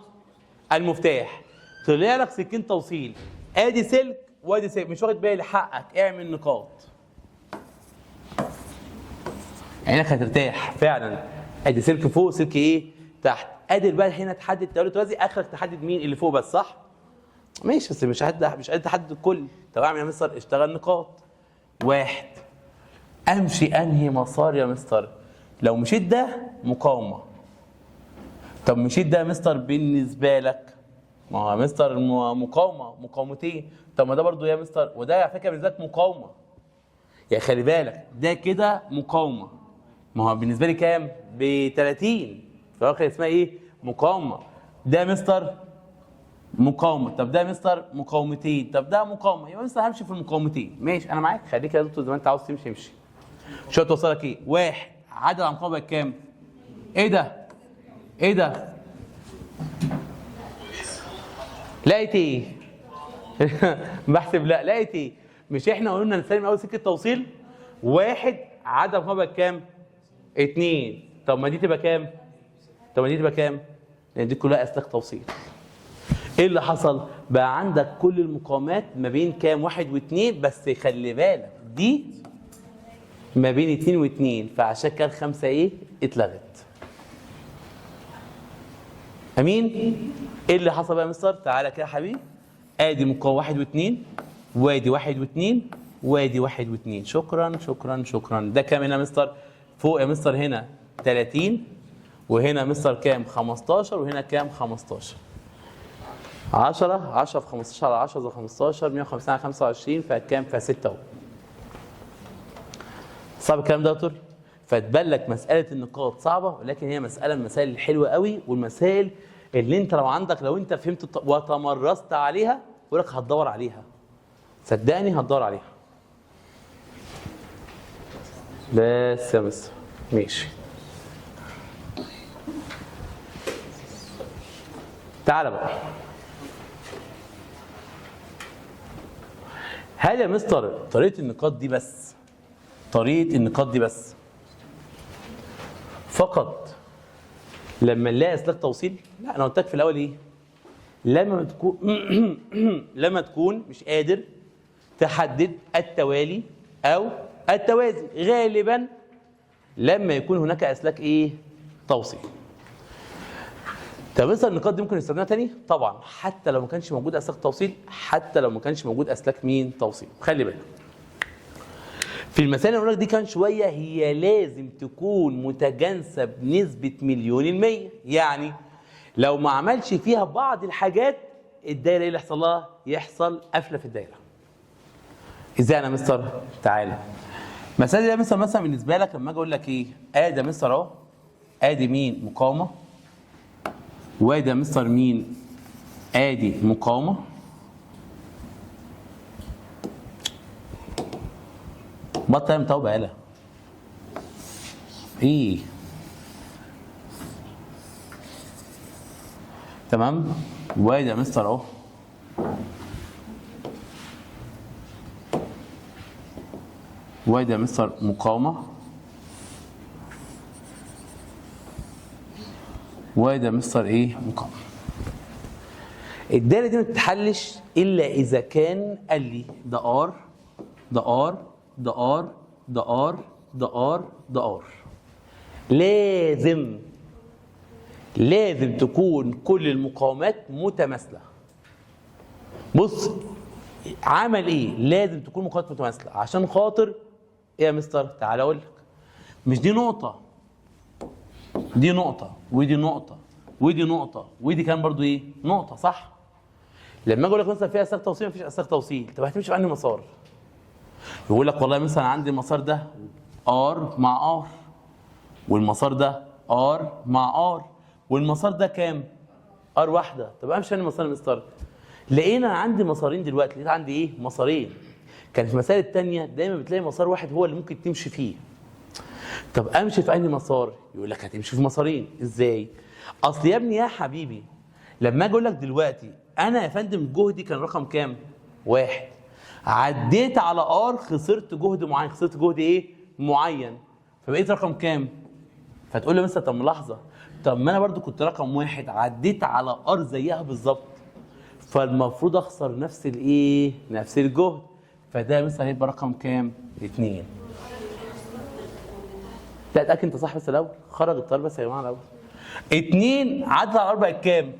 المفتاح. طلع لك سكين توصيل، ادي سلك وادي سلك، مش واخد بالي، حقك اعمل نقاط. عينك هترتاح فعلا. ادي سلك فوق سلك ايه؟ تحت. قادر بقى هنا تحدد توالي توازي، اخرك تحدد مين اللي فوق بس، صح؟ ماشي، بس مش قادر تحدد الكل. طب اعمل يا مستر؟ اشتغل نقاط. 1 امشي انهي مسار يا مستر؟ لو مشيت ده مقاومه. طب مشيت ده يا مستر بالنسبه لك؟ ما هو يا مستر مقاومتين. طب ما ده برضو يا مستر، وده على فكره بالنسبه لك مقاومه. يعني خلي بالك ده كده مقاومه. ما هو بالنسبه لي كام؟ ب 30. فاكر اسمها ايه؟ مقاومه. ده يا مستر مقاومه. طب ده يا مستر مقاومتين. طب ده مقاومه. يبقى مستر همشي في المقاومتين. ماشي انا معاك، خليك يا دكتور زي ما انت عاوز تمشي امشي. شو توصلك ايه؟ 1 عدد على المقاومه كام؟ ايه ده؟ ايه ده؟ لقيت ايه؟ بحسب. لا لقيت ايه؟ مش احنا قلنا نسلم اول سكه توصيل؟ 1 عدد المقاومه كام؟ 2. طب ما دي تبقى كام؟ طب ما دي تبقى كام؟ لان دي كلها اسلاك توصيل. ايه اللي حصل؟ بقى عندك كل المقاومات ما بين كام؟ 1 و2. بس خلي بالك دي ما بين 2 و2، فعشان كده 5 ايه؟ اتلغت. امين؟ ايه اللي حصل بقى يا مستر؟ تعالى كده يا حبيبي. ادي مقاومه 1 و2 وادي 1 و2 وادي 1 و2. شكرا شكرا شكرا. ده كام هنا يا مستر؟ فوق يا مستر هنا 30 وهنا يا مستر كام؟ 15 وهنا كام؟ 15. 10 في 15 على 10 زائد 15 150 على 25 فكام؟ ف6 اهو. صعب الكلام ده يا دكتور؟ فتبان لك مساله النقاط صعبه، ولكن هي مساله من المسائل الحلوه قوي، والمسائل اللي انت لو انت فهمت وتمرست عليها بقول لك هتدور عليها. صدقني هتدور عليها. بس يا مستر ماشي. تعالى بقى. هل يا مستر طريقه النقاط دي بس؟ طريقه النقاط دي بس فقط لما نلاقي اسلاك توصيل؟ لا، انا قلت لك في الاول ايه؟ لما تكون مش قادر تحدد التوالي او التوازي، غالبا لما يكون هناك اسلاك ايه؟ توصيل. طب مثلا النقاط دي ممكن نستخدمها تاني؟ طبعا، حتى لو ما كانش موجود اسلاك توصيل، حتى لو ما كانش موجود اسلاك مين؟ توصيل. خلي بالك في المسائل اللي دي كان شويه هي لازم تكون متجانسه بنسبه 100%. يعني لو ما عملش فيها بعض الحاجات الدايره ايه اللي يحصل لها؟ يحصل قفله في الدايره. ازاي انا مستر؟ تعالى المساله دي مثلا بالنسبه لك لما اجي اقول لك ايه؟ ادي يا مستر اهو، ادي مين؟ مقاومه، وادي يا مستر مين؟ ادي مقاومه، بطل تعمل توبه يالا ايه؟ تمام؟ وادي يا مستر اهو، وادي يا مستر مقاومه، وادي يا مستر ايه؟ مقاومه. الدايره دي ما تتحلش الا اذا كان قال لي ده ار، ده ار، ده ار، ده ار، ده ار، ده ار. لازم تكون كل المقاومات متماثله. بص عمل ايه؟ لازم تكون مقاومات متماثله عشان خاطر ايه يا مستر؟ تعالى اقول لك. مش دي نقطه، دي نقطه، ودي نقطه، ودي نقطه، ودي كان برضو ايه؟ نقطه، صح؟ لما اجي اقول لك مثلا في اسلاك توصيل مفيش اسلاك توصيل، طب هتمشي في انهي مسار؟ يقول لك والله مثلا عندي المسار ده ار مع ار، والمسار ده ار مع ار، والمسار ده كام؟ ار واحده. طب امشي في انهي مسار يا مستر؟ لقينا عندي مسارين دلوقتي، لقيت عندي ايه؟ مسارين. كان في المسائل الثانيه دايما بتلاقي مسار واحد هو اللي ممكن تمشي فيه. طب امشي في انهي مسار؟ يقول لك هتمشي في مسارين. ازاي؟ اصل يا ابني يا حبيبي لما اجي اقول لك دلوقتي انا يا فندم جهدي كان رقم كام؟ 1، عديت على ار خسرت جهد معين، خسرت جهد ايه؟ معين، فبقيت رقم كام؟ فتقول لي مثلا طب لحظه، طب ما انا برضو كنت رقم 1 عديت على ار زيها بالظبط، فالمفروض اخسر نفس الايه؟ نفس الجهد، فده مثلا هيبقى رقم كام؟ 2. تأكد انت صح بس الاول، خرج الطيار بس يا جماعه الاول. 2 عدت على ار بقت كام؟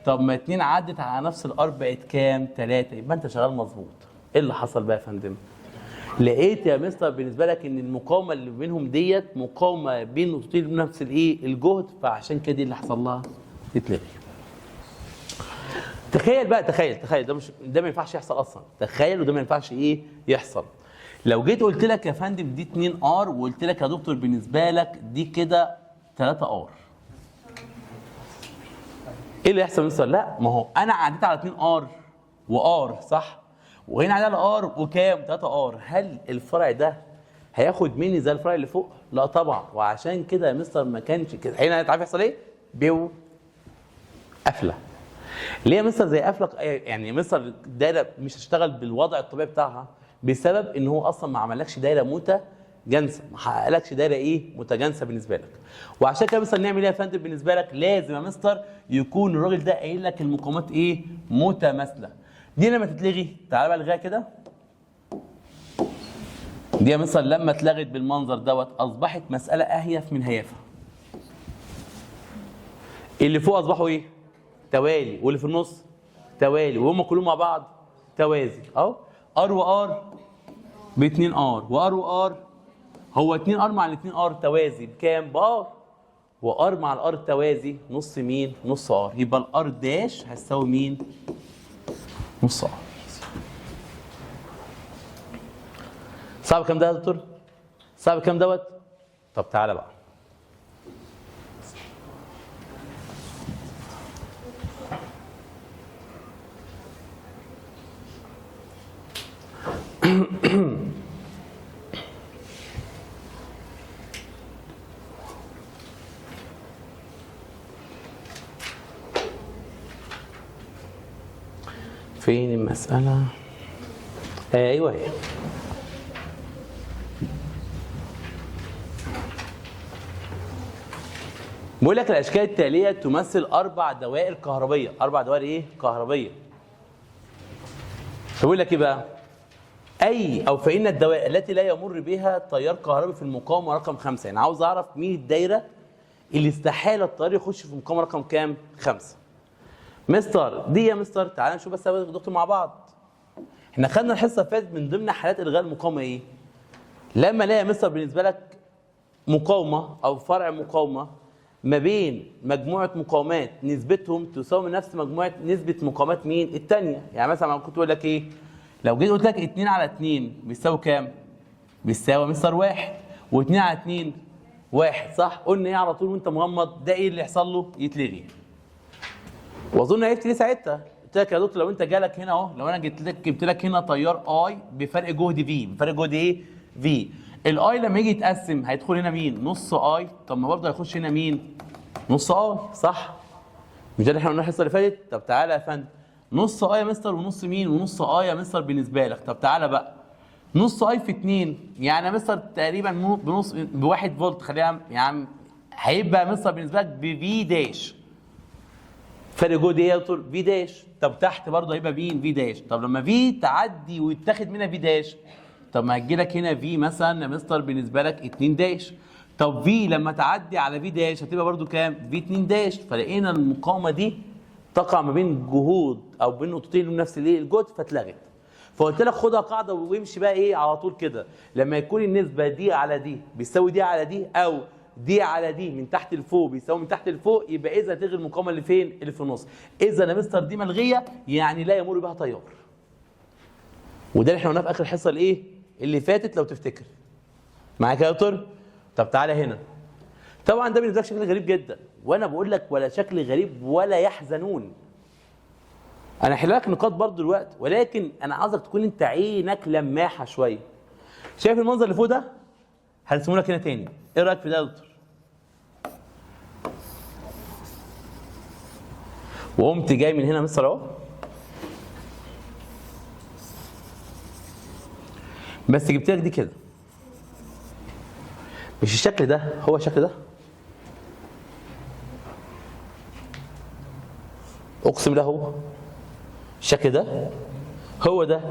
طب ما 2 عدت على نفس الار بقت كام؟ 3، يبقى انت شغال مظبوط. ايه اللي حصل بقى يا فندم؟ لقيت يا مستر بالنسبه لك ان المقاومه اللي بينهم ديت مقاومه بين نقطتين بنفس الايه؟ الجهد، فعشان كده دي اللي حصل لها تتلغي. تخيل بقى، تخيل ده ما ينفعش يحصل اصلا، تخيل وده ما ينفعش ايه؟ يحصل. لو جيت قلت لك يا فندم دي 2 ار وقلت لك يا دكتور بالنسبه لك دي كده 3 ار، ايه اللي يحصل مثلا؟ لا ما هو انا عديت على 2 ار وار، صح؟ وهنا عديت على ار وكام؟ 3 ار. هل الفرع ده هياخد مني زي الفرع اللي فوق؟ لا طبعا. وعشان كده يا مستر ما كانش كده. هنا هتعرف يحصل ايه؟ بيو قفله. ليه يا مستر زي قفله؟ يعني مستر الدايره مش هتشتغل بالوضع الطبيعي بتاعها بسبب ان هو اصلا ما عملكش دايره متجانسه، ما حققلكش دايره ايه؟ متجانسه بالنسبه لك. وعشان كده مستر نعمل ايه يا فندم بالنسبه لك؟ لازم يا مستر يكون الراجل ده قايل لك المقاومات ايه؟ متماثله. دي لما تتلغي، تعالى بقى الغيها كده. دي يا مستر لما اتلغت بالمنظر دوت اصبحت مساله اهيف من هيافه. اللي فوق اصبحوا ايه؟ توالي، واللي في النص توالي، وهم كلهم مع بعض توازي اهو. ار وار ب 2 ار، وار وار هو 2 ار مع ال 2 ار توازي بكام؟ بار. وار مع الار توازي نص مين؟ نص ار. يبقى الار داش هتساوي مين؟ نص ار. صعب كام ده يا دكتور؟ صعب كام دوت؟ طب تعالى بقى. فين المسألة؟ ايوه هي. بيقول لك الاشكال التاليه تمثل 4 دوائر كهربيه، 4 دوائر ايه؟ كهربيه. بيقول لك ايه بقى؟ فإن الدوائر التي لا يمر بها تيار كهربي في المقاومه رقم 5، يعني عاوز اعرف مين الدايره اللي استحاله التيار يخش في المقاومه رقم كام؟ 5. مستر دي يا مستر تعالى نشوف بس يا دكتور مع بعض. احنا خدنا الحصه اللي فاتت من ضمن حالات الغاء المقاومه ايه؟ لما الاقي يا مستر بالنسبه لك مقاومه او فرع مقاومه ما بين مجموعه مقاومات نسبتهم تساوي نفس نسبه مقاومات مين؟ الثانيه. يعني مثلا كنت بقول لك ايه؟ لو جيت قلت لك 2 على 2 بيساوي كام؟ بيساوي مستر 1 و2 على 2 1 صح؟ قلنا ايه على طول وانت مغمض؟ ده ايه اللي يحصل له؟ يتلغي. واظن عرفت ليه ساعتها؟ قلت لك يا دكتور لو انت جالك هنا اهو، لو انا جبت لك هنا تيار اي بفرق جهد في، بفرق جهد ايه؟ في. الاي لما يجي يتقسم هيدخل هنا مين؟ نص اي، طب ما برضه هيخش هنا مين؟ نص اي صح؟ مش ده اللي احنا قلناه الحصه اللي فاتت؟ طب تعالى يا فندم، نص اي يا مستر ونص مين؟ ونص اي يا مستر بالنسبه لك. طب تعالى بقى، نص اي في 2 يعني يا مستر تقريبا بنص ب1 فولت، خليها يا عم هيبقى مستر بالنسبه لك بفي داش. فرق جهد ايه يا دكتور؟ في داش. طب تحت برضه هيبقى مين؟ في داش. طب لما في تعدي ويتاخد منها في داش، طب ما هتجي لك هنا في مثلا يا مستر بالنسبه لك 2 داش. طب في لما تعدي على في داش هتبقى برضه كام؟ في 2 داش. فلقينا المقاومه دي تقع ما بين جهود او بين نقطتين من نفس الايه؟ الجهد، فاتلغت. فقلت لك خدها قاعده وامشي بقى ايه على طول كده، لما يكون النسبه دي على دي بيساوي دي على دي، او دي على دي من تحت لفوق بيساوي من تحت لفوق، يبقى اذا تلغي المقاومه اللي فين؟ اللي في النص. اذا يا مستر دي ملغيه يعني لا يمر بها تيار. وده اللي احنا قلناه في اخر الحصه الايه؟ اللي فاتت لو تفتكر. معاك يا دكتور؟ طب تعالى هنا. طبعا ده بالنسبه لك شكل غريب جدا، وانا بقول لك ولا شكل غريب ولا يحزنون. انا هحل لك نقاط برضه دلوقتي، ولكن انا عاوزك تكون انت عينك لماحه شويه. شايف المنظر اللي فوق ده؟ هرسمه لك هنا تاني. ايه رايك في ده يا دكتور؟ وقمت جاي من هنا مستر اهو، بس جبت لك دي كده. مش الشكل ده هو الشكل ده؟ اقسم بالله هو الشكل ده هو ده،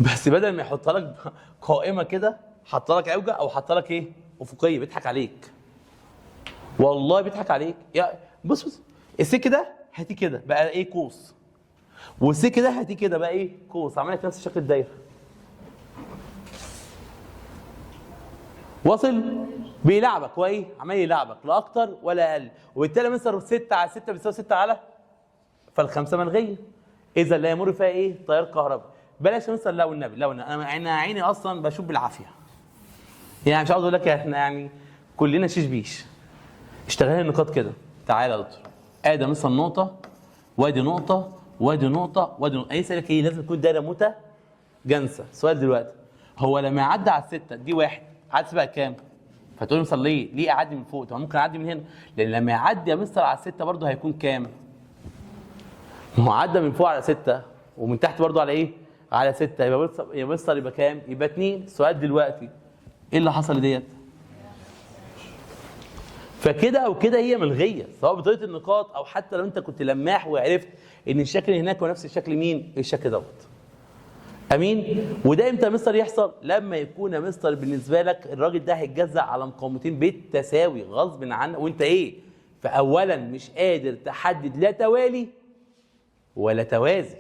بس بدل ما يحط لك قائمه كده حط لك عوجه او حط لك ايه؟ افقيه. بيضحك عليك والله، بيضحك عليك. يا بص السك ده هاتي كده بقى ايه؟ قوس. والسك ده هاتي كده بقى ايه؟ قوس. عمل لك نفس شكل الدايره. واصل؟ بيلعبك وايه؟ عمال يلعبك لا اكتر ولا اقل. وبالتالي مستر 6 على 6 بيساوي 6 على، فالخمسه ملغيه. اذا لا يمر فيها ايه؟ تيار كهربي. بلاش يا مستر لا والنبي، لا والنبي. انا عيني اصلا بشوف بالعافيه. يعني مش عاوز اقول لك احنا يعني كلنا شيش بيش. اشتغل لي النقاط كده. تعالى يا دكتور. ادي مثلا نقطه وادي نقطه وادي نقطه وادي نقطه. يسالك ايه؟ لازم تكون الدايره متجانسه. سؤال دلوقتي، هو لما يعدي على السته دي واحد، عدد بقى كام؟ فتقول لي مستر ليه اعدي من فوق؟ طب ممكن اعدي من هنا، لان لما يعدي يا مستر على السته برضه هيكون كام؟ ما هو عدى من فوق على 6 ومن تحت برضه على ايه؟ على 6. يبقى مستر يبقى كام؟ يبقى 2. السؤال دلوقتي ايه اللي حصل ديت؟ فكده او كده هي ملغيه، سواء بطريقه النقاط او حتى لو انت كنت لماح وعرفت ان الشكل هناك هو نفس الشكل مين؟ الشكل دوت. امين؟ وده امتى يا مستر يحصل؟ لما يكون يا مستر بالنسبه لك الراجل ده هيتجزأ على مقاومتين بالتساوي غصب عنك، وانت ايه؟ فاولا مش قادر تحدد لا توالي ولا توازي.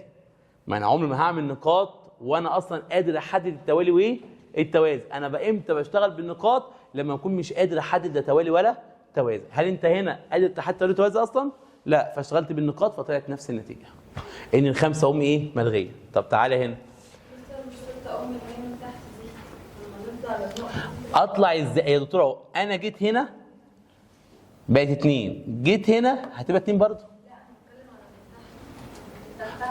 ما انا عمري ما هعمل نقاط وانا اصلا قادر احدد التوالي وايه؟ التوازي. انا بقى امتى بشتغل بالنقاط؟ لما اكون مش قادر احدد لا توالي ولا توازي. هل انت هنا قادر تحدد توالي وتوازي اصلا؟ لا، فاشتغلت بالنقاط فطلعت نفس النتيجه. ان الخمسه ام ايه؟ ملغيه. طب تعالى هنا. اطلع ازاي يا دكتور؟ اهو انا جيت هنا بقت 2، جيت هنا هتبقى 2 برضه.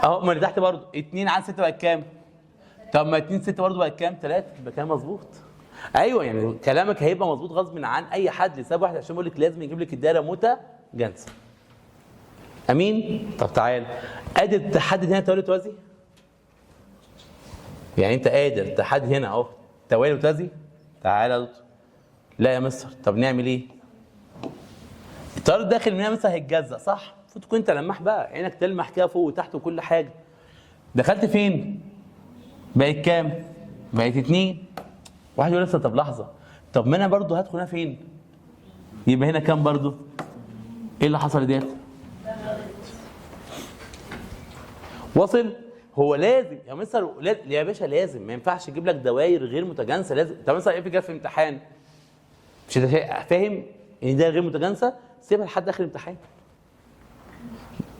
اهو ما اللي تحت برضه 2 على 6 بقت كام؟ طب ما 2 6 برضه بقت كام؟ 3. يبقى كام مظبوط؟ ايوه، يعني كلامك هيبقى مظبوط غصب عن اي حد لسبب واحد، عشان بقول لك لازم يجيب لك الدايره متجانسه. امين؟ طب تعال قادر تحدد هنا توالي وتوازي؟ يعني انت قادر تحدد هنا اهو توالي وتوازي؟ تعالى يا دكتور. لا يا مستر. طب نعمل ايه؟ التيار الداخل من هنا مثلا هيتجزأ صح؟ المفروض تكون انت لماح بقى، عينك تلمح كده فوق وتحت وكل حاجه. دخلت فين؟ بقت كام؟ بقت 2. واحد يقول لسه طب لحظه، طب ما انا برضه هدخل هنا فين؟ يبقى هنا كام برضه؟ ايه اللي حصل ديت؟ واصل؟ هو لازم يا مستر يا باشا لازم، ما ينفعش يجيب لك دوائر غير متجانسه، لازم. طب مثلا ايه في امتحان؟ مش انت فاهم ان ده غير متجانسه؟ سيبها لحد اخر الامتحان.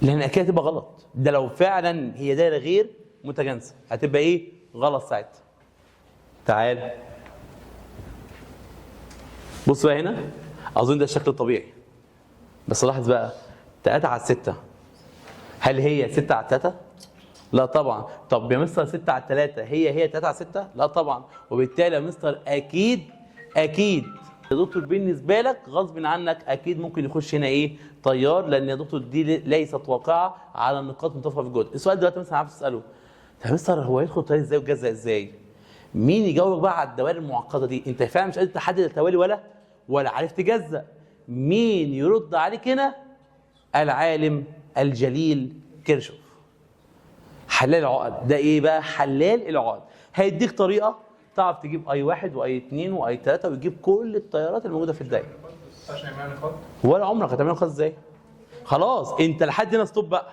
لان اكيد هتبقى غلط، ده لو فعلا هي دايره غير متجانسه هتبقى ايه؟ غلط ساعتها. تعال بص بقى هنا، اظن ده الشكل الطبيعي. بس لاحظ بقى 3 على 6، هل هي 6 على 3؟ لا طبعا. طب يا مستر 6 على 3 هي 3 على 6؟ لا طبعا. وبالتالي يا مستر اكيد يا دكتور بالنسبه لك غصب عنك اكيد ممكن يخش هنا ايه؟ تيار، لان يا دكتور دي ليست واقعه على النقاط المتفقه في الجهد. السؤال دلوقتي مثلا عارف تساله، طب يا مستر هو يدخل تيار ازاي ويتجزأ ازاي؟ مين يجاوبك بقى على الدوائر المعقده دي؟ انت فعلا مش قادر تحدد التوالي ولا عارف تجزأ. مين يرد عليك هنا؟ العالم الجليل كيرشوف، حلال العقد. ده ايه بقى؟ حلال العقد. هيديك طريقه تعرف تجيب اي 1 واي 2 واي 3 ويجيب كل التيارات الموجوده في الدايره. عشان يعمل نقاط. ولا عمرك هتعمل نقاط ازاي؟ خلاص انت لحد هنا ستوب بقى.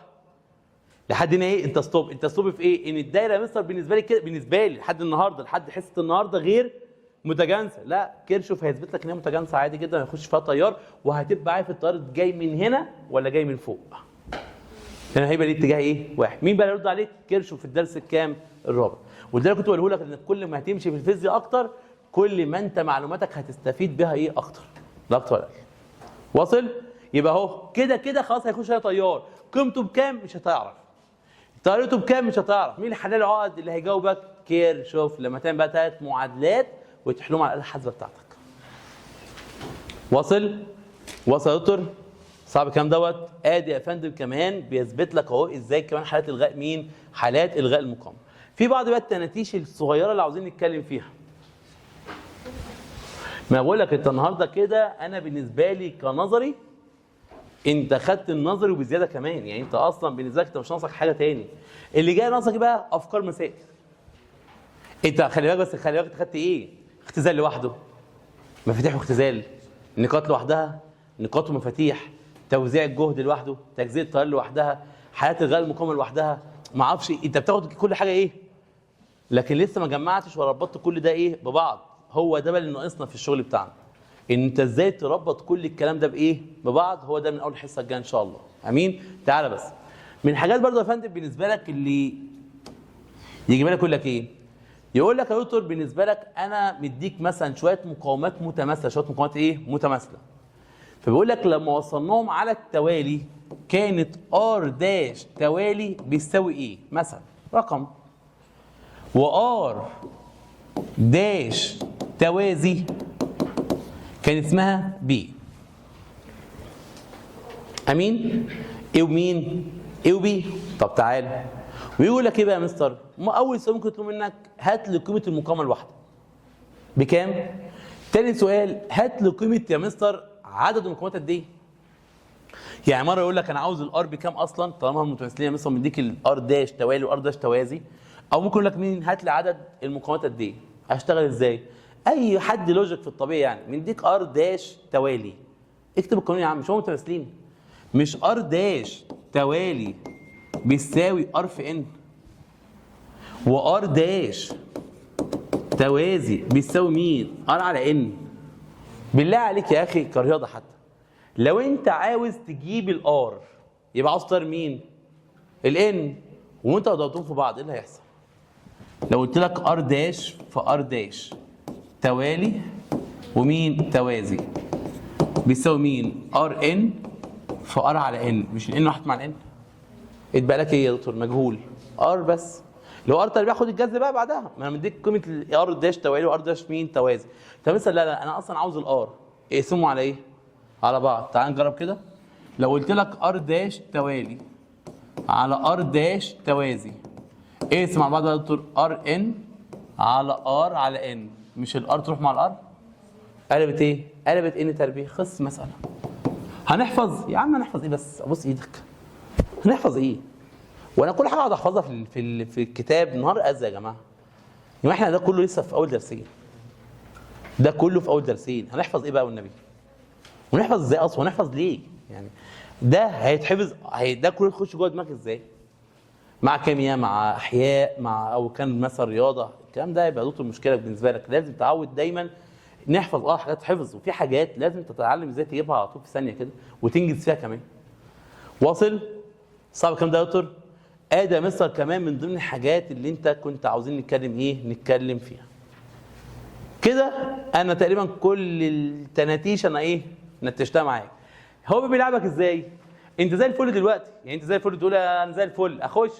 لحد هنا ايه؟ انت ستوب. انت ستوب في ايه؟ ان الدايره يا مستر بالنسبه لي كده، بالنسبه لي لحد النهارده، لحد حصه النهارده غير متجانسه. لا، كيرشوف هيثبت لك ان هي متجانسه عادي جدا، هيخش فيها تيار وهتبقى عارف التيار جاي من هنا ولا جاي من فوق. هنا هيبقى ليه اتجاه ايه؟ واحد. مين بقى يرد عليك؟ كيرشوف في الدرس الكام؟ الرابع. وده اللي كنت بقوله لك، ان كل ما هتمشي في الفيزياء اكتر كل ما انت معلوماتك هتستفيد بها ايه؟ اكتر. لا اكتر ولا اقل. واصل؟ يبقى اهو كده خلاص هيخش هنا تيار، قيمته بكام؟ مش هتعرف. طريقته بكام؟ مش هتعرف. مين حلال العقد اللي هيجاوبك؟ كيرشوف. لما تعمل بقى 3 معادلات وتحلهم على الاله الحاسبه بتاعتك. واصل؟ واصل يا دكتور؟ صعب الكلام دوت؟ ادي يا فندم كمان بيثبت لك اهو ازاي كمان حالات الغاء مين؟ حالات الغاء المقاومه. في بعض بقى التناتيش الصغيره اللي عاوزين نتكلم فيها. ما بقول لك انت النهارده كده انا بالنسبه لي كنظري انت خدت النظري وبزياده كمان، يعني انت اصلا بالنسبه لك انت مش ناقصك حاجه تاني. اللي جاي ناقصك بقى افكار مسائل. انت خلي بالك، بس خلي بالك انت خدت ايه؟ اختزال لوحده، مفاتيح واختزال، نقاط لوحدها، نقاط ومفاتيح، توزيع الجهد لوحده، تجزئه التيار لوحدها، حالات الغاء المقاومه لوحدها، ما اعرفش. انت بتاخد كل حاجه ايه؟ لكن لسه ما جمعتش وربطت كل ده ايه؟ ببعض. هو ده بقى اللي ناقصنا في الشغل بتاعنا. ان انت ازاي تربط كل الكلام ده بايه؟ ببعض. هو ده من اول الحصه الجايه ان شاء الله. امين؟ تعالى بس. من الحاجات برضه يا فندم بالنسبه لك اللي يجي بالك يقول لك ايه؟ يقول لك يا دكتور بالنسبه لك انا مديك مثلا شويه مقاومات متماثله، شويه مقاومات ايه؟ متماثله. فبيقول لك لما وصلناهم على التوالي كانت ار داش توالي بيساوي ايه؟ مثلا رقم، وار داش توازي كان اسمها بي. امين؟ ايه ومين؟ ايه وبي. طب تعالى ويقول لك ايه بقى يا مستر؟ اول سؤال ممكن يطلب منك هات لي قيمه المقاومه الواحده بكام؟ تاني سؤال هات لي قيمه يا مستر عدد المقاومات قد ايه؟ يعني مره يقول لك انا عاوز الار بكام اصلا طالما هم متماثلين، مثلا مديك الار داش توالي وار داش توازي، او ممكن يقول لك مين هات لي عدد المقاومات قد ايه؟ هشتغل ازاي؟ اي حد لوجيك في الطبيعي يعني مديك ار داش توالي، اكتب القانون يا عم، مش هم متماثلين؟ مش ار داش توالي بيساوي ار في ان، وار داش توازي بيساوي مين؟ ار على ان. بالله عليك يا اخي كرياضه حتى، لو انت عاوز تجيب الار يبقى عاوز تختار مين؟ الان. وانت ضربتهم في بعض ايه اللي هيحصل؟ لو قلت لك ار داش فار داش توالي ومين؟ توازي بيساوي مين؟ ار ان فار على ان. مش الان راحت مع الان؟ اتبقى لك ايه يا دكتور؟ مجهول ار بس. لو ار تربيع خد الجذر بقى بعدها، ما انا مديك قيمه الار داش توالي وار داش مين؟ توازي. طب مثلا لا انا اصلا عاوز الار، اقسمه على ايه؟ على بعض. تعال نجرب كده. لو قلت لك ار داش توالي على ار داش توازي، اقسم على بعض يا دكتور ار ان على ار على ان. مش الار تروح مع الار؟ قلبت ايه؟ قلبت ان تربيع. خلص مساله. هنحفظ يا عم، هنحفظ ايه بس؟ ابص ايدك، هنحفظ ايه؟ وانا كل حاجه اقعد احفظها في الكتاب نهار ازرق يا جماعه. يعني احنا ده كله لسه في اول درسين، ده كله في اول درسين، هنحفظ ايه بقى والنبي؟ ونحفظ ازاي اصلا؟ ونحفظ ليه؟ يعني ده هيتحفظ، ده كله يخش جوه دماغك ازاي؟ مع كيمياء، مع احياء، مع او كان مثلا رياضه، الكلام ده هيبقى دكتور مشكله بالنسبه لك. لازم تتعود دايما نحفظ حاجات تحفظ، وفي حاجات لازم تتعلم ازاي تجيبها على طول في ثانيه كده وتنجز فيها كمان. واصل؟ صعب الكلام ده يا دكتور؟ ادي يا مستر كمان من ضمن الحاجات اللي انت كنت عاوزين نتكلم فيها. كده انا تقريبا كل التناتيش انا نتشتها معاك. هو بيلعبك ازاي؟ انت زي الفل دلوقتي، يعني انت زي الفل تقول انا زي الفل، اخش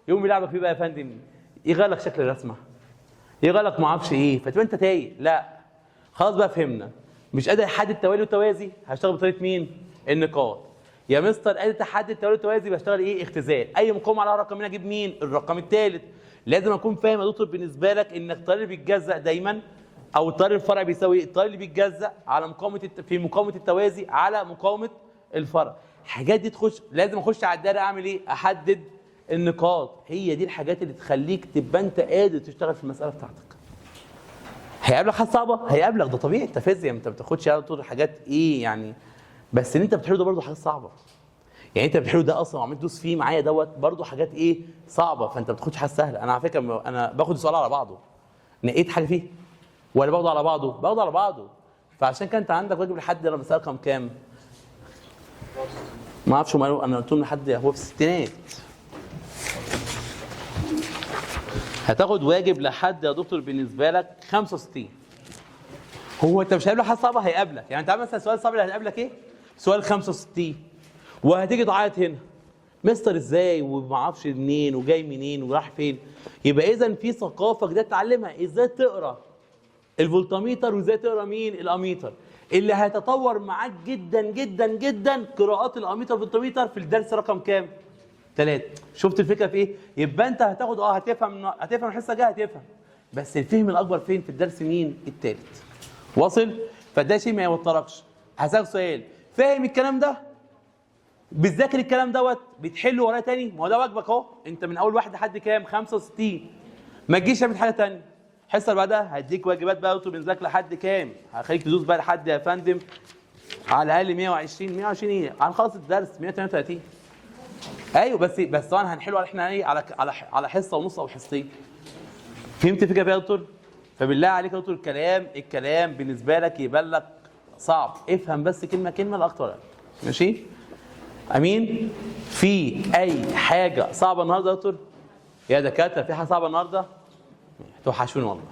يقوم يلعبك فيه بقى يا فندم، يغير لك شكل الرسمه، يغير لك ما اعرفش ايه، فتبقى انت تايه. لا خلاص بقى فهمنا، مش قادر احدد توالي وتوازي، هشتغل بطريقه مين؟ النقاط. يا مستر قادر تحدد توالي وتوازي، بشتغل اختزال. اي مقاومه عليها رقمين اجيب مين؟ الرقم الثالث. لازم اكون فاهم يا دكتور بالنسبه لك انك الطريق اللي بيتجزأ دايما، او الطريق الفرع بيساوي الطريق اللي بيتجزأ على في مقاومه التوازي على مقاومه الفرع. الحاجات دي تخش، لازم اخش على الدايره اعمل ايه؟ احدد النقاط. هي دي الحاجات اللي تخليك تبقى انت قادر تشتغل في المساله بتاعتك. هيقابلك حاجه صعبه، هيقابلك، ده طبيعي، انت فيزياء، انت ما بتاخدش على طول حاجات يعني، بس اللي انت بتحله ده برضه حاجات صعبه. يعني انت بتحله ده اصلا وعمال تدوس فيه معايا دوت برضه حاجات صعبه، فانت ما بتاخدش حاجه سهله. انا على فكره انا باخد السؤال على بعضه، نقيت حاجه فيه ولا باخده على بعضه؟ باخده على بعضه. فعشان كده انت عندك واجب لحد المساله رقم كام؟ ما اعرفش، انا قلت لهم لحد هو في الستينات. هتاخد واجب لحد يا دكتور بالنسبه لك 65. هو انت مش هيقابلك حاجه صعبه، هيقابلك. يعني انت عارف مثلا السؤال الصعب اللي هيقابلك ايه؟ سؤال 65. وهتيجي تعيط هنا، مستر ازاي وما اعرفش منين وجاي منين وراح فين. يبقى اذا في ثقافه جديده تتعلمها، ازاي تقرا الفولتميتر وازاي تقرا مين؟ الاميتر. اللي هيتطور معاك جدا جدا جدا قراءات الاميتر والفولتميتر في الدرس رقم كام؟ 3. شفت الفكره في ايه؟ يبقى انت هتاخد هتفهم الحصه الجايه، هتفهم، بس الفهم الاكبر فين؟ في الدرس مين؟ الثالث. واصل؟ فده شيء ما يوتركش. هسألك سؤال، فاهم الكلام ده؟ بتذاكر الكلام دوت؟ بتحله ورايا تاني؟ ما هو ده واجبك اهو، انت من اول واحد لحد كام؟ 65. ما تجيش تعمل حاجه ثانيه. الحصه اللي بعدها هديك واجبات بقى بنذاكر لحد كام؟ هخليك تدوس بقى لحد يا فندم على الاقل 120. 120 ايه؟ هنخلص الدرس 132. ايوه بس طبعا هنحله احنا على حصه ونص او حصتين. فهمت الفكره يا دكتور؟ فبالله عليك يا دكتور الكلام بالنسبه لك يبان لك صعب، افهم بس كلمه كلمه لا اكتر. ماشي؟ امين؟ في اي حاجه صعبه النهارده يا دكتور؟ يا دكاتره في حاجه صعبه النهارده؟ توحشوني والله.